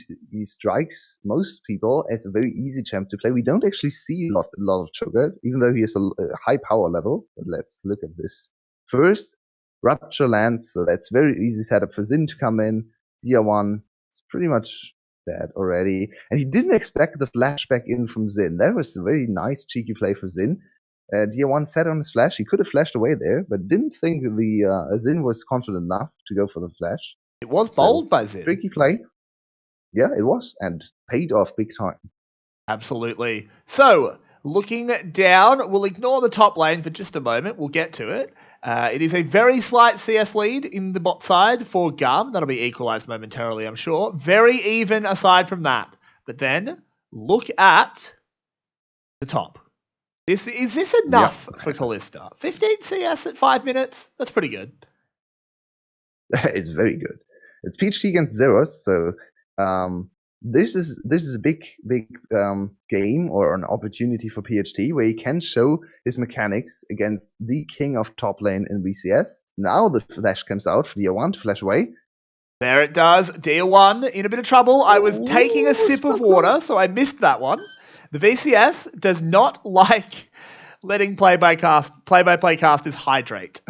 strikes most people as a very easy champ to play, we don't actually see a lot of Cho'Gath, even though he has a high power level. But let's look at this. First, Rupture lands, so that's very easy setup for Zin to come in. DR1 is pretty much that already, and he didn't expect the flashback in from Zin. That was a very nice cheeky play for Zin. DR1 sat on his flash. He could have flashed away there, but didn't think the Zin was confident enough to go for the flash.
It was bold by Zin.
Tricky play. Yeah, it was, and paid off big time.
Absolutely. So, looking down, we'll ignore the top lane for just a moment. We'll get to it. It is a very slight CS lead in the bot side for GAM. That'll be equalized momentarily, I'm sure. Very even aside from that. But then, look at the top. Is this enough for Kalista? 15 CS at 5 minutes? That's pretty good.
It's very good. It's PHT against Zeros, so this is a big game or an opportunity for PHT where he can show his mechanics against the king of top lane in VCS. Now the flash comes out for DR1 to flash away.
There it does. DR1 in a bit of trouble. I was taking a sip of water, so I missed that one. The VCS does not like letting play-by-play casters hydrate.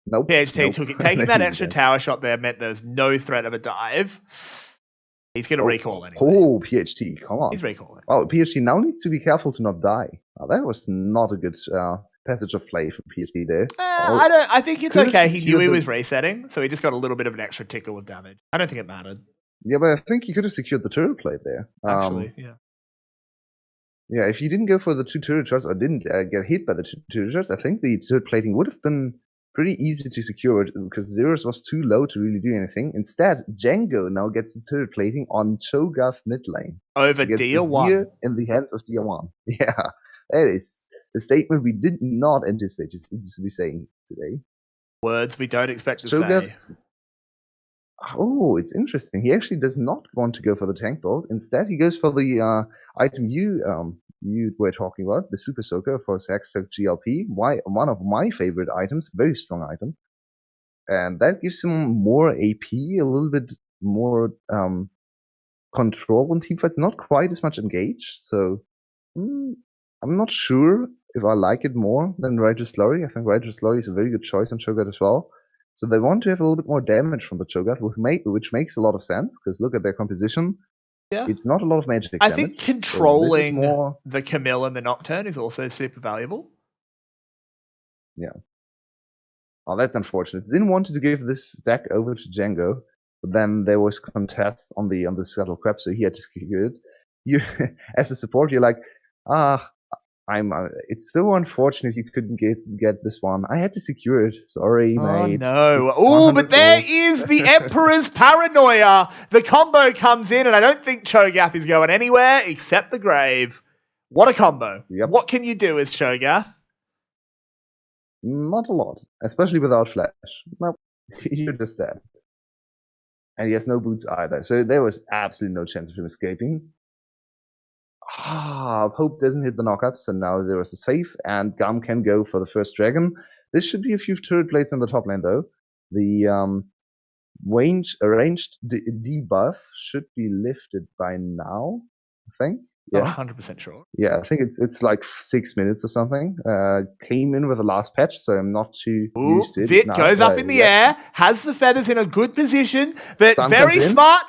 Nope.
PHT took it. Taking that extra tower shot there meant there's no threat of a dive. He's going to recall anyway.
Oh, PHT, come on.
He's recalling.
Oh, PHT now needs to be careful to not die. Oh, that was not a good passage of play for PHT there.
I think it's okay. He knew he was resetting, so he just got a little bit of an extra tickle of damage. I don't think it mattered.
Yeah, but I think he could have secured the turret plate there.
Actually, yeah.
Yeah, if he didn't go for the 2 turret shots or didn't get hit by the 2 turret shots, I think the turret plating would have been pretty easy to secure it because Zeros was too low to really do anything. Instead, Django now gets the turret plating on Cho'Gath mid lane.
Over DR1.
In the hands of DR1. Yeah, that is a statement we did not anticipate to be saying today.
Words we don't expect to say.
Oh, it's interesting. He actually does not want to go for the tank build. Instead, he goes for the item you were talking about, the Super Soaker for Saxstock GLP. One of my favorite items, very strong item. And that gives him more AP, a little bit more control in teamfights, not quite as much engage. So I'm not sure if I like it more than Righteous Slurry. I think Righteous Slurry is a very good choice on Cho'Gath as well. So they want to have a little bit more damage from the Cho'Gath, which makes a lot of sense, because look at their composition.
Yeah.
It's not a lot of magic
I
damage.
think controlling the Camille and the Nocturne is also super valuable.
Yeah. Oh, that's unfortunate. Zin wanted to give this stack over to Django, but then there was contests on the Scuttle Crab, so he had to secure it. You, as a support, you're like, it's so unfortunate you couldn't get this one. I had to secure it. Sorry, mate.
No. Oh, but there is the Emperor's Paranoia. The combo comes in, and I don't think Cho'Gath is going anywhere except the grave. What a combo.
Yep.
What can you do as Cho'Gath?
Not a lot, especially without flash. Nope. You're just dead. And he has no boots either, so there was absolutely no chance of him escaping. Hope doesn't hit the knockups, and now there is a safe, and GAM can go for the first dragon. This should be a few turret plates in the top lane, though. The arranged debuff should be lifted by now, I think.
Not
Yeah,
100% sure.
yeah, I think it's like 6 minutes or something. Came in with the last patch, so I'm not too used to it.
Vit
now.
goes up in the air, has the feathers in a good position, but
Stun
very
comes in.
smart.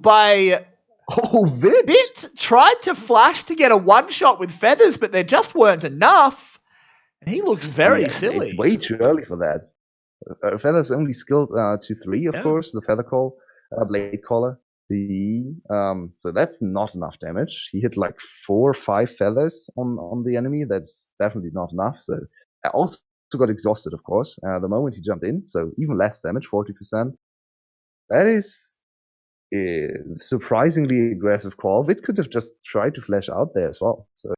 By
Oh, Vit!
Vit tried to flash to get a one-shot with feathers, but there just weren't enough. And he looks very silly.
It's way too early for that. Feathers only skilled to 3, of course. The feather call, blade caller. So that's not enough damage. He hit like 4 or 5 feathers on the enemy. That's definitely not enough. So I also got exhausted, of course, the moment he jumped in. So even less damage, 40%. That is a surprisingly aggressive call. Vit could have just tried to flash out there as well. So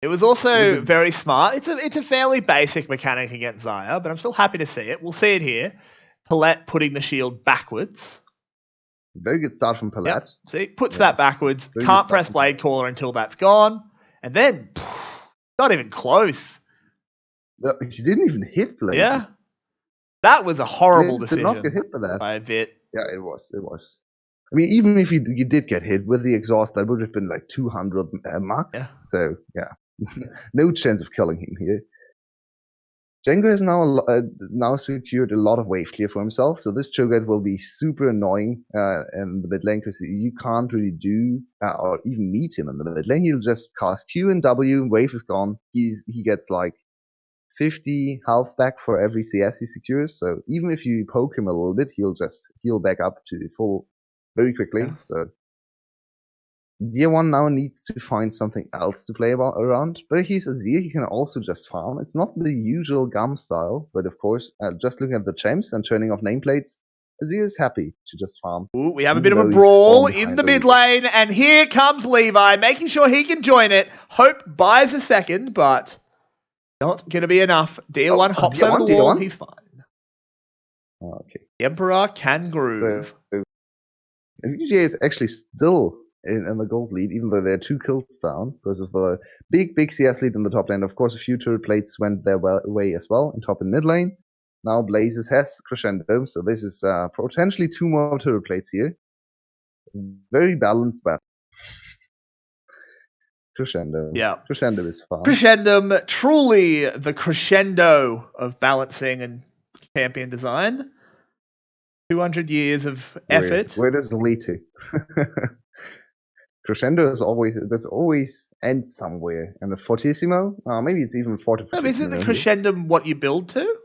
it was also very smart. It's a fairly basic mechanic against Xayah, but I'm still happy to see it. We'll see it here. Palette putting the shield backwards.
Very good start from Palette.
Yep. See, puts that backwards.
Very
Can't press Blade Caller until that's gone. And then, not even close.
He didn't even hit Blazes.
Yeah. That was a horrible
Blazes
decision.
Did not get hit for that.
By a bit.
Yeah, it was. I mean, even if you did get hit with the exhaust, that would have been like 200 max.
Yeah.
So, yeah. No chance of killing him here. Django has now secured a lot of wave clear for himself, so this Cho'Gath will be super annoying in the mid lane because you can't really do or even meet him in the mid lane. He'll just cast Q and W, wave is gone. He gets like 50 health back for every CS he secures, so even if you poke him a little bit, he'll just heal back up to full very quickly. Yeah. So Tier 1 now needs to find something else to play around, but he's Azir, he can also just farm. It's not the usual GAM style, but of course, just looking at the champs and turning off nameplates, Azir is happy to just farm.
Ooh, we have a bit of a brawl in the mid lane, and here comes Levi, making sure he can join it. Hope buys a second, but not going to be enough. DR1 hops over the wall, he's fine.
Okay.
The Emperor can groove.
So VGA is actually still in the gold lead, even though they're 2 kills down because of the big CS lead in the top lane. Of course, a few turret plates went their way as well in top and mid lane. Now Blazes has Crescendo, so this is potentially 2 more turret plates here. Very balanced battle. Crescendo.
Yeah.
Crescendo is fun.
Crescendum, truly the crescendo of balancing and champion design. 200 years of effort.
Where does it lead to? Crescendo is always ends somewhere. And the Fortissimo, maybe it's even Fortissimo.
No, isn't the Crescendum what you build to?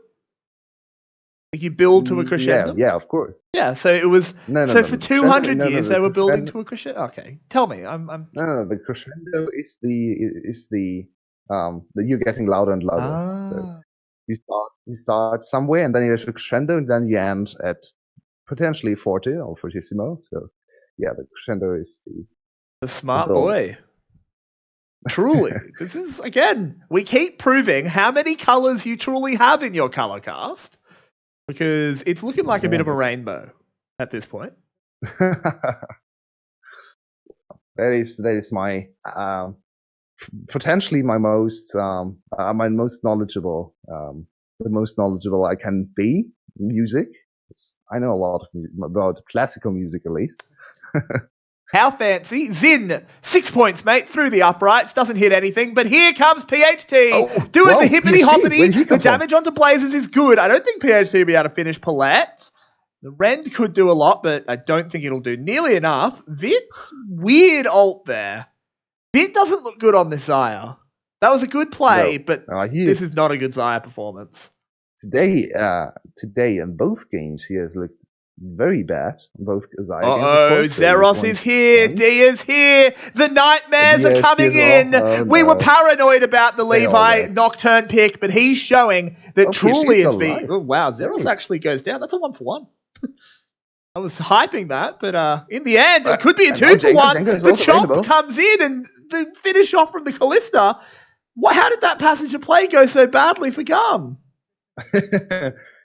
Like you build to a crescendo?
Yeah, of course.
Yeah, so it was. For 200 years they were building to a crescendo. Okay, tell me. I'm.
No. The crescendo is the you're getting louder and louder. So you start somewhere, and then you have a crescendo, and then you end at potentially 40 or Fortissimo. So yeah, the crescendo is
the smart boy. Truly. This is, again, we keep proving how many colors you truly have in your color cast. Because it's looking like a bit of a rainbow at this point.
That is my potentially my most knowledgeable the most knowledgeable I can be in music. I know a lot of about classical music at least.
How fancy. Zin, 6 points, mate, through the uprights. Doesn't hit anything, but here comes PHT. Doing the hippity-hoppity. The damage onto Blazes is good. I don't think PHT will be able to finish Palette. The Rend could do a lot, but I don't think it'll do nearly enough. Vit's weird ult there. Vit doesn't look good on this Xayah. That was a good play, but this is not a good Xayah performance.
Today in both games, he has looked very bad. Both Xayah
games. Zeros is here. D is here. The nightmares are coming in. We were paranoid about the Levi Nocturne pick, but he's showing that truly it's been. Oh, wow. Zeros actually goes down. That's a 1-for-1. I was hyping that, but in the end, it could be a 2-for-1. The chomp comes in and the finish off from the Callista. How did that passage of play go so badly for GAM?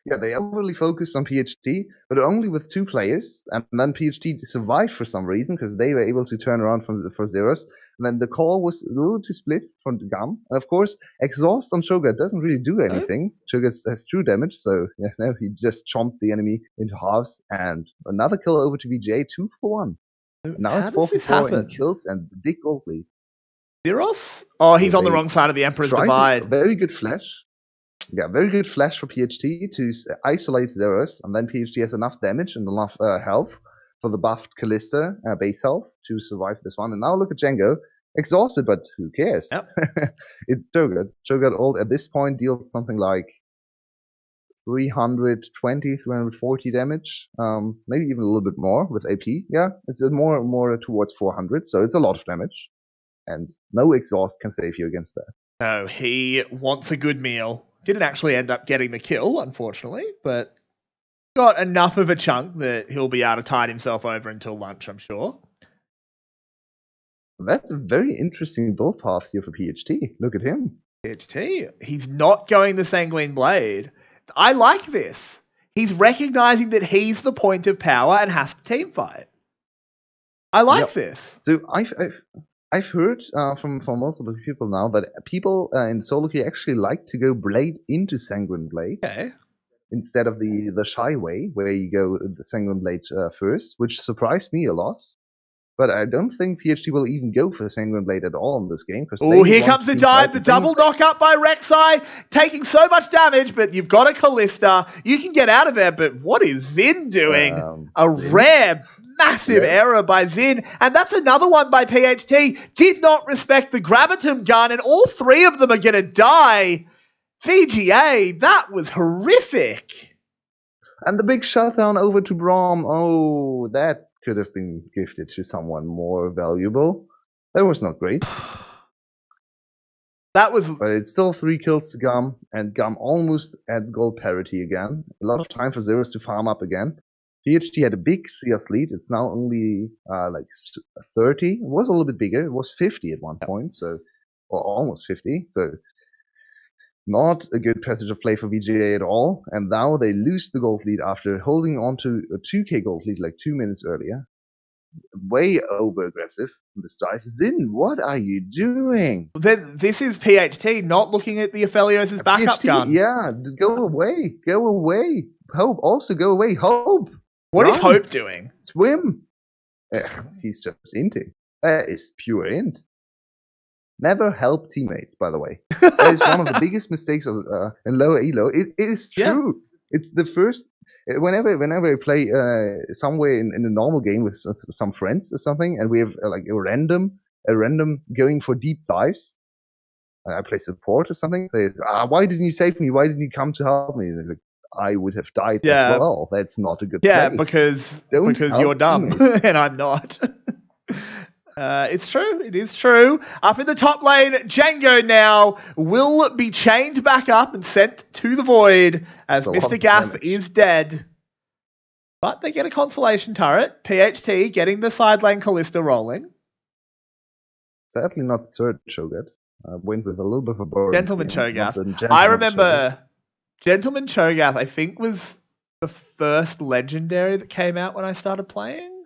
Yeah, they overly focused on PHT, but only with 2 players, and then PHT survived for some reason because they were able to turn around for Zeros. And then the call was a little too split from the GAM. And of course, exhaust on Shogat doesn't really do anything. Shogat has true damage, so he just chomped the enemy into halves. And another kill over to VGA, 2 for 1. Now it's 4 for 4 in kills and big gold lead.
Zeros? Oh, he's on the wrong side of the Emperor's Divide.
Very good flash. Yeah, very good flash for PHT to isolate Zeros, and then PHT has enough damage and enough health for the buffed Callista base health to survive this one. And now look at Django, exhausted, but who cares? Yep. It's Shogat. Shogat at this point deals something like 320, 340 damage, maybe even a little bit more with AP. Yeah, it's more towards 400, so it's a lot of damage. And no exhaust can save you against that.
No, he wants a good meal. Didn't actually end up getting the kill, unfortunately, but got enough of a chunk that he'll be able to tide himself over until lunch, I'm sure.
That's a very interesting build path here for PHT. Look at him.
PHT, he's not going the Sanguine Blade. I like this. He's recognizing that he's the point of power and has to team fight. I like this.
So I've heard from multiple people now that people in solo queue actually like to go Blade into Sanguine Blade instead of the shy way where you go the Sanguine Blade first, which surprised me a lot. But I don't think PHT will even go for Sanguine Blade at all in this game.
Oh, here comes the dive, the double knock up by Rek'Sai, taking so much damage, but you've got a Callista. You can get out of there, but what is Xin doing? Rare, massive error by Xin, and that's another one by PHT. Did not respect the Gravitum gun, and all three of them are going to die. VGA, that was horrific.
And the big shutdown over to Braum. Oh, that could have been gifted to someone more valuable. That was not great. But it's still 3 kills to GAM, and GAM almost at gold parity again. A lot of time for Zeros to farm up again. PHT had a big CS lead. It's now only like 30. It was a little bit bigger. It was 50 at one point, or almost 50. So not a good passage of play for VGA at all. And now they lose the gold lead after holding on to a 2k gold lead like 2 minutes earlier. Way over aggressive in this dive. Xin, what are you doing?
This is PHT not looking at the Aphelios' backup gun.
Yeah, go away. Go away. Hope, also go away. Hope.
What is Hope doing?
Swim. He's just into. That is pure int. Never help teammates, by the way. That is one of the biggest mistakes of in lower elo. It is true. Yeah. It's the first. Whenever I play somewhere in a normal game with some friends or something, and we have like a random going for deep dives, I play support or something. They why didn't you save me? Why didn't you come to help me? Like, I would have died as well. That's not a good play.
because you're dumb and I'm not. It's true. It is true. Up in the top lane, Django now will be chained back up and sent to the void as Mr. Gaff is dead. But they get a consolation turret. PHT getting the side lane Callista rolling.
Sadly not third Cho'Gath. Went with a little bit of a burn.
Gentleman Cho'Gath. I remember Gentleman Cho'Gath, I think, was the first legendary that came out when I started playing.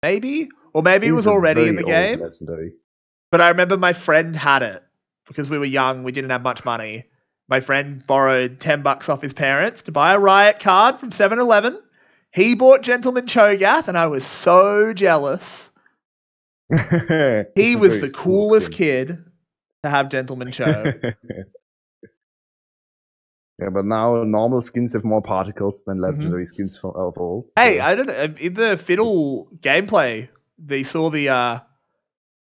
Maybe. Or maybe it was already in the game. Legendary. But I remember my friend had it because we were young. We didn't have much money. My friend borrowed $10 off his parents to buy a Riot card from 7-Eleven. He bought Gentleman Cho'Gath, and I was so jealous. He was the coolest kid to have Gentleman Cho.
Yeah, but now normal skins have more particles than legendary skins of old.
Hey, I don't know. In the Fiddle gameplay, they saw the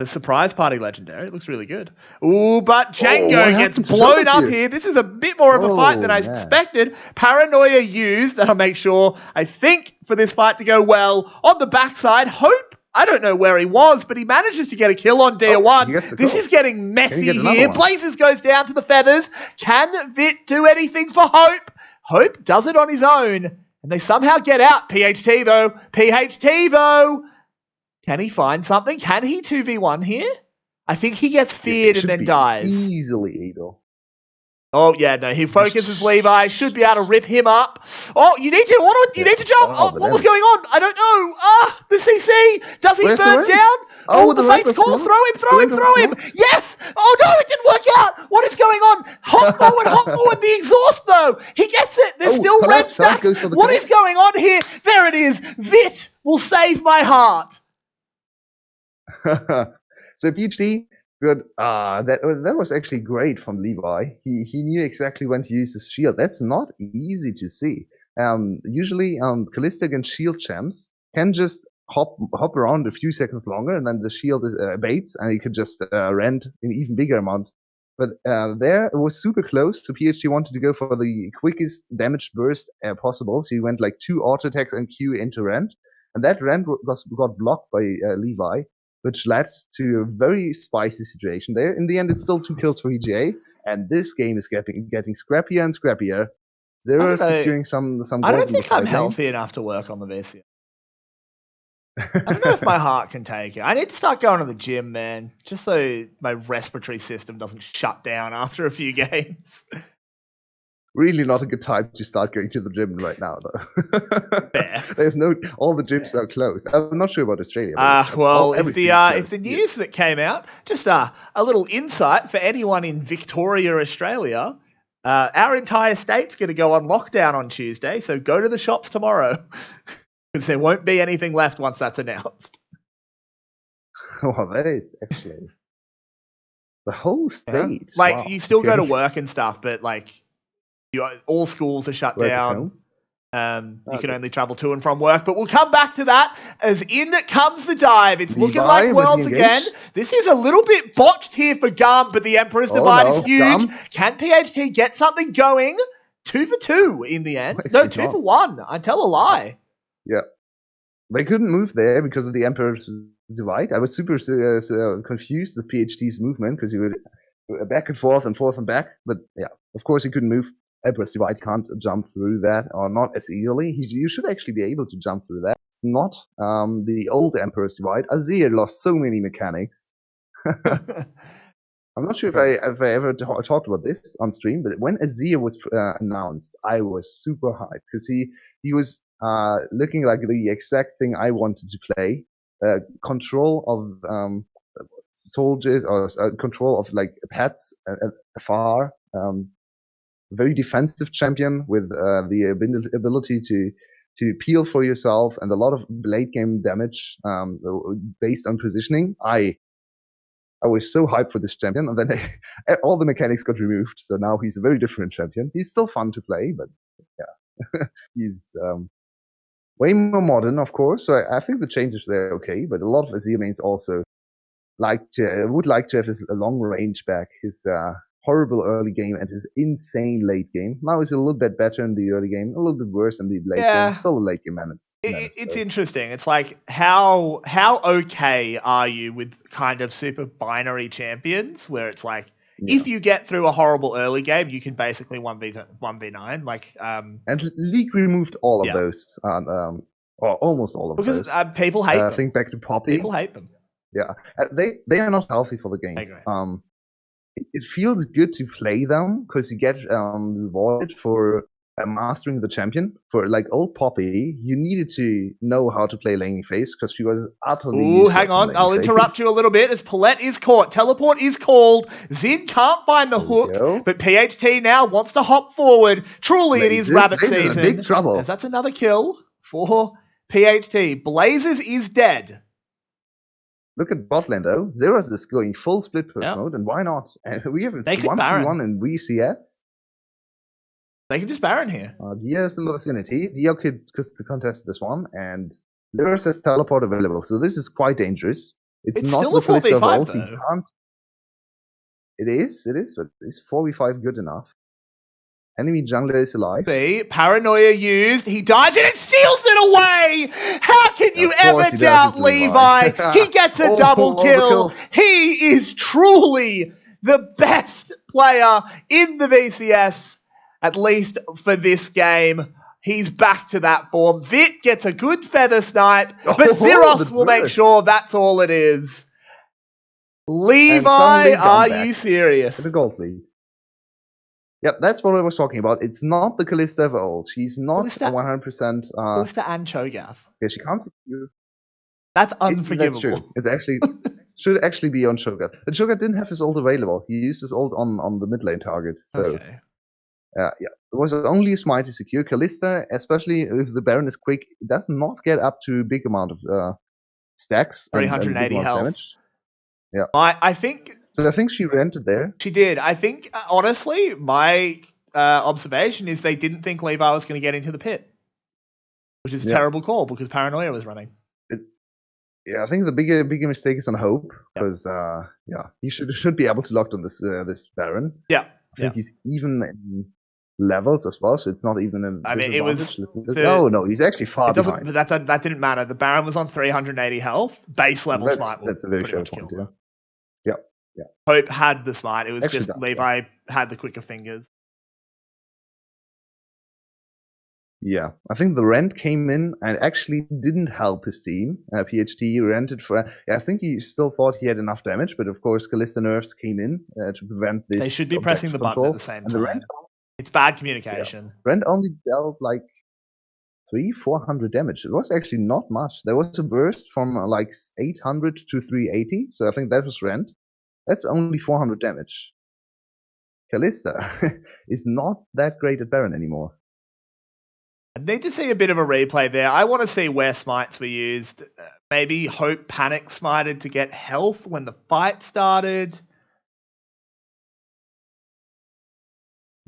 surprise party legendary. It looks really good. Ooh, but Django gets blown up here. This is a bit more of a fight than I expected. Paranoia used. That'll make sure, I think, for this fight to go well. On the backside, Hope, I don't know where he was, but he manages to get a kill on Dia1. This is getting messy here. Blazes goes down to the feathers. Can Vit do anything for Hope? Hope does it on his own, and they somehow get out. PHT, though. Can he find something? Can he 2v1 here? I think he gets feared and then dies.
Easily, Edo.
Oh, yeah, no, he focuses Levi. Should be able to rip him up. Oh, you need to jump. Oh, what was going on? I don't know. The CC. Does he burn down? Oh,
the
the
rent
fate's
was
call.
blocked.
Throw him. Yes. Oh, no, it didn't work out. What is going on? Hop forward. The exhaust, though. He gets it. There's still red
Palette
stacks.
goes for the
What
kill.
is going on here? There it is. Vit will save my heart.
So PhD, good. That was actually great from Levi. He knew exactly when to use his shield. That's not easy to see. Usually, Callista against shield champs can just hop around a few seconds longer, and then the shield is, abates, and you can just rend an even bigger amount. But there, it was super close. So PhD wanted to go for the quickest damage burst possible. So he went like 2 auto attacks and Q into rend, and that rend got blocked by Levi, which led to a very spicy situation there. In the end, it's still 2 kills for VGA, and this game is getting scrappier and scrappier. They're securing some
I don't
gold in the
think I'm
side lane.
healthy enough to work on the VCS. I don't know if my heart can take it. I need to start going to the gym, man, just so my respiratory system doesn't shut down after a few games.
Really not a good time to start going to the gym right now, though.
Fair.
There's all the gyms are closed. I'm not sure about Australia.
Well, if the news that came out, just a little insight for anyone in Victoria, Australia, our entire state's going to go on lockdown on Tuesday, so go to the shops tomorrow. Because there won't be anything left once that's announced.
Well, that is actually the whole state.
Like, you still go to work and stuff, but like, all schools are shut down. You can only travel to and from work, but we'll come back to that as in comes the dive. It's looking like Worlds again. This is a little bit botched here for GAM, but the Emperor's Divide is huge. GAM. Can PHT get something going? 2 for 2 in the end. No, 2 for 1. I tell a lie.
Yeah. They couldn't move there because of the Emperor's Divide. I was super confused with PhD's movement because he would back and forth and back. But yeah, of course he couldn't move. Emperor's Divide can't jump through that, or not as easily. You should actually be able to jump through that. It's not the old Emperor's Divide. Azir lost so many mechanics. I'm not sure if I ever talked about this on stream, but when Azir was announced, I was super hyped because he was looking like the exact thing I wanted to play. Control of soldiers, or control of like pets afar. Very defensive champion with the ability to peel for yourself and a lot of late game damage based on positioning. I was so hyped for this champion, and then all the mechanics got removed. So now he's a very different champion. He's still fun to play, but yeah, he's way more modern, of course. So I think the changes there are okay, but a lot of Azir mains also would like to have his long range back, his horrible early game and his insane late game. Now he's a little bit better in the early game, a little bit worse in the late game. Still a late game menace.
It's interesting. It's like how okay are you with kind of super binary champions where it's like if you get through a horrible early game, you can basically 1v9. Like
and League removed all of those, or almost all of those.
Because people hate them.
Think back to Poppy.
People hate them.
Yeah, they are not healthy for the game.
I agree.
It feels good to play them because you get rewarded for mastering the champion. For like old Poppy, you needed to know how to play laning phase because she was utterly useless.
Hang on, I'll interrupt you a little bit as Palette is caught. Teleport is called. Zin can't find the hook, but PHT now wants to hop forward. Truly, it is rabbit season.
In big trouble.
As that's another kill for PHT. Blazers is dead.
Look at bot lane though. Zeros is going full split push mode, and why not? And we have 1v1 in VCS.
They can just Baron here.
Dia is in the vicinity. Dia could contest this one, and Zeros has teleport available, so this is quite dangerous. It's not
still
the Callisto of old.
though.
It is, but is 4v5 good enough? Enemy jungler is alive.
See, paranoia used. He dives and it steals it away. How can you ever doubt Levi? He gets a double kill. He is truly the best player in the VCS, at least for this game. He's back to that form. Vit gets a good feather snipe, but Zeros will make sure that's all it is. Levi, are you serious?
The gold lead. Yep, that's what I was talking about. It's not the Callista of old. She's not 100%.
Callista and Cho'Gath.
Yeah, she can't secure.
That's unforgivable.
That's true. It's actually should actually be on Cho'Gath. But Cho'Gath didn't have his ult available. He used his ult on the mid lane target. So
Okay.
yeah, it was only a smite to secure. Kalista, especially if the Baron is quick, does not get up to a big amount of stacks and a big
380
amount of
health.
damage. Yeah.
I think
So I think she rented there.
she did. I think, honestly, my observation is they didn't think Levi was going to get into the pit, which is a terrible call because Paranoia was running.
Yeah, I think the bigger mistake is on Hope because he should be able to lock on this Baron.
Yeah,
I think he's even in levels as well, so it's not even an
disadvantage.
No, he's actually far behind.
But that didn't matter. The Baron was on 380 health, base level smite.
That's a very fair point. Yeah.
Hope had the smite. It was
actually
just Levi had the quicker fingers.
Yeah, I think the rent came in and actually didn't help his team. PhD rented for. I think he still thought he had enough damage, but of course, Kalista nerfs came in to prevent this.
They should be pressing the button at the same time. It's bad communication.
Yeah. Rent only dealt like 400 damage. It was actually not much. There was a burst from like 800 to 380, so I think that was Rent. That's only 400 damage. Kalista is not that great at Baron anymore.
I need to see a bit of a replay there. I want to see where smites were used. Maybe Hope panic smited to get health when the fight started.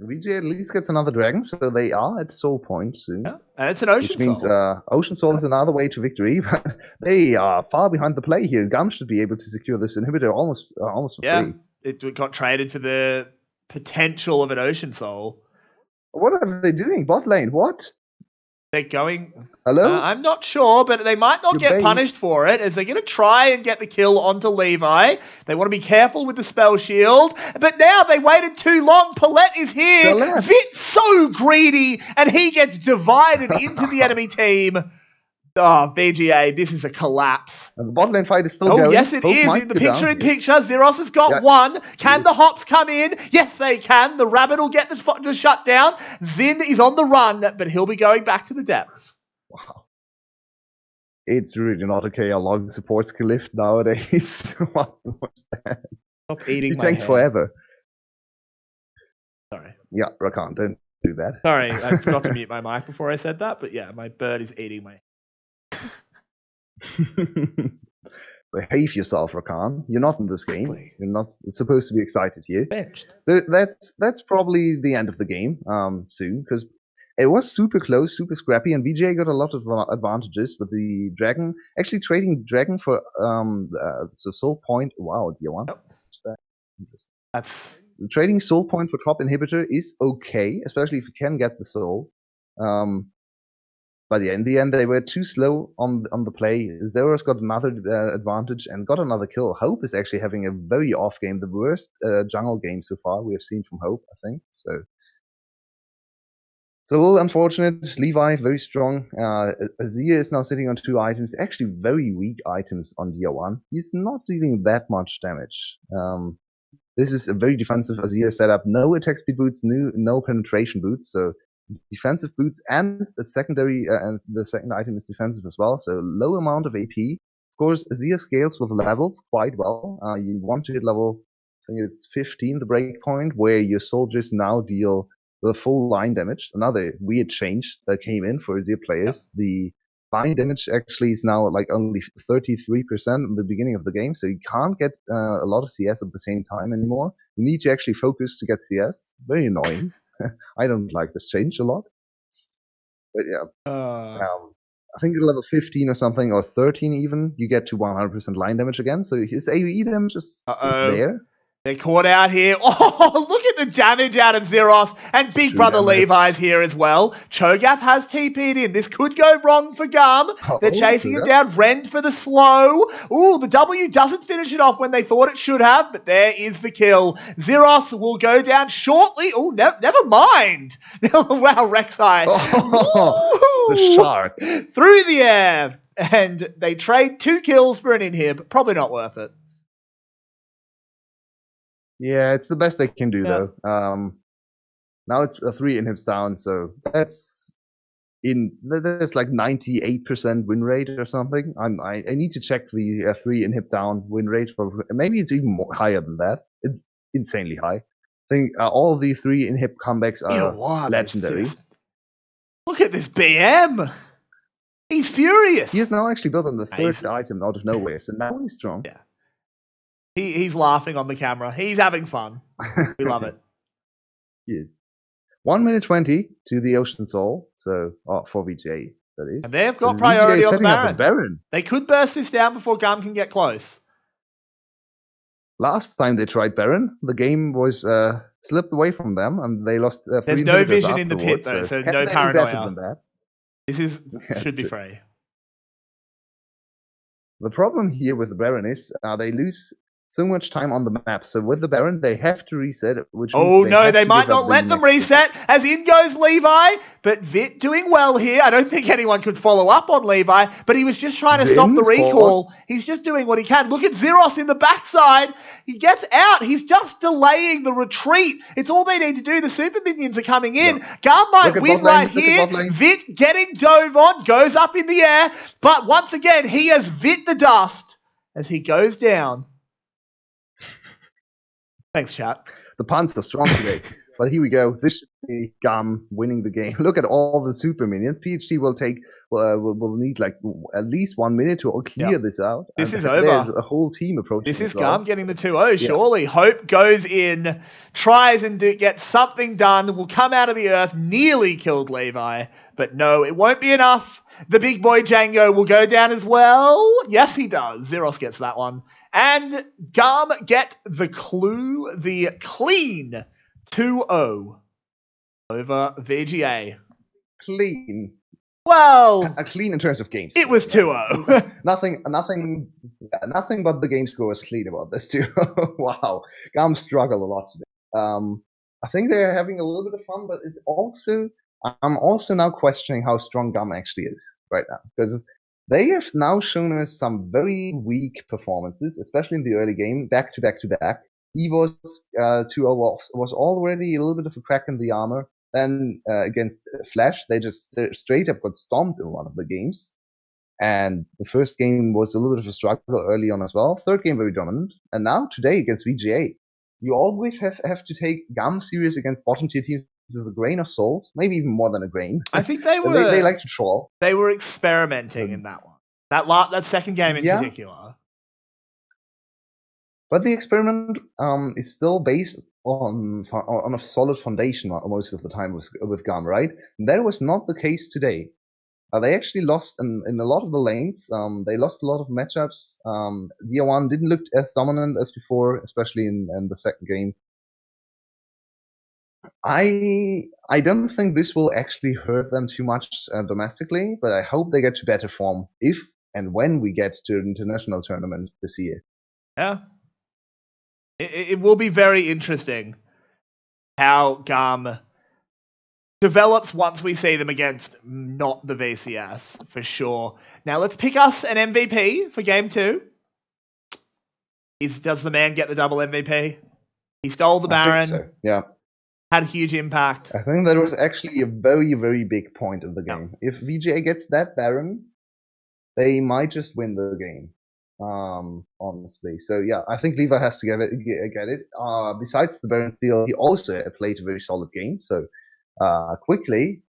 VGA at least gets another dragon, so they are at soul point soon.
Yeah, and it's an Ocean
Soul. Which means Ocean Soul is another way to victory, but they are far behind the play here. GAM should be able to secure this inhibitor almost for free.
It got traded for the potential of an Ocean Soul.
What are they doing? Bot lane, what?
They're going...
Hello?
I'm not sure, but they might not get punished for it, as they're going to try and get the kill onto Levi. They want to be careful with the spell shield, but now they waited too long. Paulette is here. Vit's so greedy, and he gets divided into the enemy team. Oh, VGA, this is a collapse.
And the bot lane fight is still going.
Oh, yes, it is. In the picture-in-picture, Zeros has got one. Can the hops come in? Yes, they can. The rabbit will get the shutdown. Zin is on the run, but he'll be going back to the depths.
Wow. It's really not okay how long the supports can lift nowadays. What was that?
Stop eating my
tanked forever.
Sorry.
Yeah, Rakan, don't do that.
Sorry, I forgot to mute my mic before I said that, but yeah, my bird is eating my...
Behave yourself, Rakan. You're not in this game. You're not supposed to be excited here.
Benched.
So that's probably the end of the game soon, because it was super close, super scrappy, and VGA got a lot of advantages with the dragon. Actually, trading dragon for so soul point. Wow, Dion.
That's
so trading soul point for top inhibitor is okay, especially if you can get the soul. But yeah, in the end, they were too slow on the play. Zeros got another advantage and got another kill. Hope is actually having a very off game, the worst jungle game so far we have seen from Hope, I think. So it's a little unfortunate. Levi, very strong. Azir is now sitting on 2 items, actually very weak items on DR1. He's not dealing that much damage. This is a very defensive Azir setup. No attack speed boots, no penetration boots, so defensive boots, and the secondary and the second item is defensive as well, so low amount of AP. Of course, Azir scales with levels quite well. You want to hit level, I think it's 15, the break point, where your soldiers now deal the full line damage. Another weird change that came in for Azir players. The line damage actually is now like only 33% in the beginning of the game, so you can't get a lot of CS at the same time anymore. You need to actually focus to get CS. Very annoying. I don't like this change a lot. But yeah. I think at level 15 or something, or 13 even, you get to 100% line damage again. So his AoE damage is there.
They're caught out here. Oh, look at the damage out of Zeros. And Big Brother Levi's here as well. Cho'Gath has TP'd in. This could go wrong for GAM. They're chasing him down. Rend for the slow. Ooh, the W doesn't finish it off when they thought it should have, but there is the kill. Zeros will go down shortly. Oh, never mind. Wow, Rek'Sai.
The shark.
Through the air. And they trade 2 kills for an inhib. Probably not worth it.
Yeah, it's the best they can do though. Now it's 3 inhibs down, so that's there's like 98% win rate or something. I need to check the 3 inhib down win rate. Maybe it's even higher than that. It's insanely high. I think all of the 3 inhib comebacks are legendary.
Look at this BM. He's furious.
He is now actually built on the 3rd item out of nowhere, so now he's strong.
Yeah. He's laughing on the camera. He's having fun. We love it.
He is. 1 minute 20 to the Ocean Soul, so for VGA, that is.
And they've got priority on the
Baron.
They could burst this down before GAM can get close.
Last time they tried Baron, the game was slipped away from them, and they lost 3
There's no vision in the pit, though, so no paranoia. This should be free.
The problem here with the Baron is they lose so much time on the map. So with the Baron, they have to reset, which means
they might not let them reset, as in goes Levi. But Vit doing well here. I don't think anyone could follow up on Levi, but he was just trying to stop the recall. He's just doing what he can. Look at Zeros in the backside. He gets out. He's just delaying the retreat. It's all they need to do. The super minions are coming in. Yeah. GAM might win right here. Vit getting dove on, goes up in the air. But once again, he has Vit the dust as he goes down. Thanks, chat.
The puns are strong today. But here we go. This should be GAM winning the game. Look at all the super minions. PhD will need like at least 1 minute to clear this out.
This is over.
There's a whole team approaching.
This is GAM getting the 2-0, surely. Hope goes in, tries and gets something done, will come out of the earth, nearly killed Levi. But no, it won't be enough. The big boy Django will go down as well. Yes, he does. Zeros gets that one. And GAM get the clue, the clean 2-0 over VGA.
Clean.
Well,
clean in terms of games.
It was 2-0.
nothing but the game score was clean about this too. Wow. GAM struggled a lot today. I think they're having a little bit of fun, but I'm also now questioning how strong GAM actually is right now. Because they have now shown us some very weak performances, especially in the early game, back to back to back. EVO's 2-0 was already a little bit of a crack in the armor. Then against Flash, they just straight up got stomped in one of the games. And the first game was a little bit of a struggle early on as well. Third game very dominant. And now today against VGA, you always have to take GAM serious against bottom tier teams with a grain of salt, maybe even more than a grain.
I think they were.
they like to troll.
They were experimenting in that one. That second game in particular.
But the experiment is still based on a solid foundation most of the time with GAM, right? And that was not the case today. They actually lost in a lot of the lanes. They lost a lot of matchups. DR1 didn't look as dominant as before, especially in the second game. I don't think this will actually hurt them too much domestically, but I hope they get to better form if and when we get to an international tournament this year.
Yeah. It will be very interesting how GAM develops once we see them against not the VCS, for sure. Now let's pick us an MVP for Game 2. Does the man get the double MVP? He stole the Baron.
I think so. Yeah.
Had a huge impact.
I think that was actually a very, very big point of the game. Yeah. If VGA gets that Baron, they might just win the game. Honestly. So yeah, I think Levi has to get it. Besides the Baron steal, he also played a very solid game. So quickly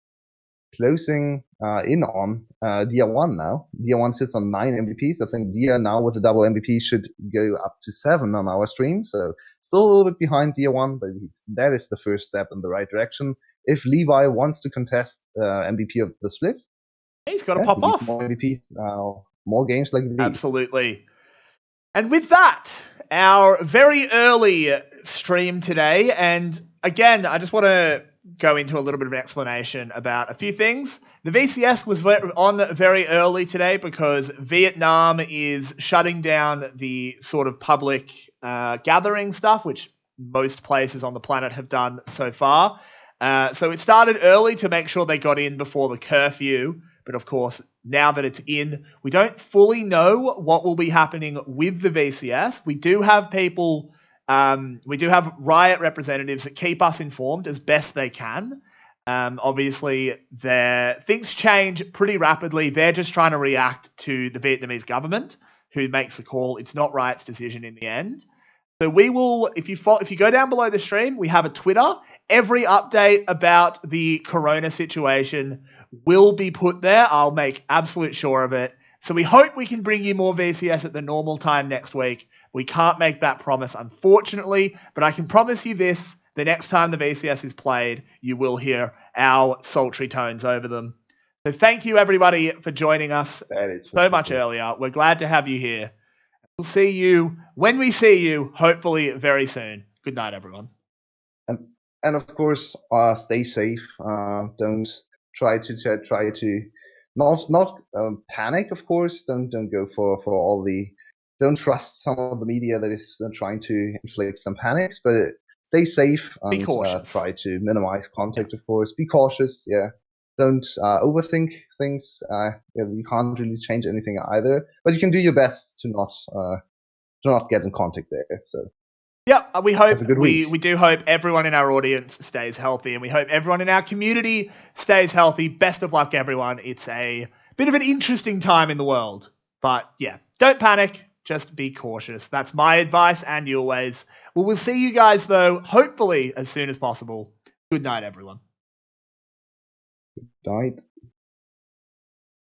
closing in on DR1 now. DR1 sits on 9 MVPs. I think DR now with the double MVP should go up to 7 on our stream. So still a little bit behind DR1, but that is the first step in the right direction. If Levi wants to contest MVP of the split,
he's got to pop off.
More MVPs, more games like these.
Absolutely. And with that, our very early stream today, and again, I just want to go into a little bit of an explanation about a few things. The VCS was on very early today because Vietnam is shutting down the sort of public gathering stuff, which most places on the planet have done so far. So it started early to make sure they got in before the curfew. But of course, now that it's in, we don't fully know what will be happening with the VCS. We do have people... we do have Riot representatives that keep us informed as best they can. Obviously, things change pretty rapidly. They're just trying to react to the Vietnamese government, who makes the call. It's not Riot's decision in the end. So we will, if you go down below the stream, we have a Twitter. Every update about the corona situation will be put there. I'll make absolute sure of it. So we hope we can bring you more VCS at the normal time next week. We can't make that promise, unfortunately, but I can promise you this. The next time the VCS is played, you will hear our sultry tones over them. So thank you, everybody, for joining us so much earlier. We're glad to have you here. We'll see you when we see you, hopefully very soon. Good night, everyone.
And of course, stay safe. Don't try to not panic. Of course, don't go for all the. Don't trust some of the media that is trying to inflict some panics, but stay safe and try to minimize contact. Of course, be cautious. Yeah, don't overthink things. You can't really change anything either, but you can do your best to not get in contact there. So.
Yep, we hope we do hope everyone in our audience stays healthy, and we hope everyone in our community stays healthy. Best of luck, everyone. It's a bit of an interesting time in the world, but yeah, don't panic. Just be cautious. That's my advice and Yulwei's. We'll see you guys though, hopefully as soon as possible. Good night, everyone.
Good night.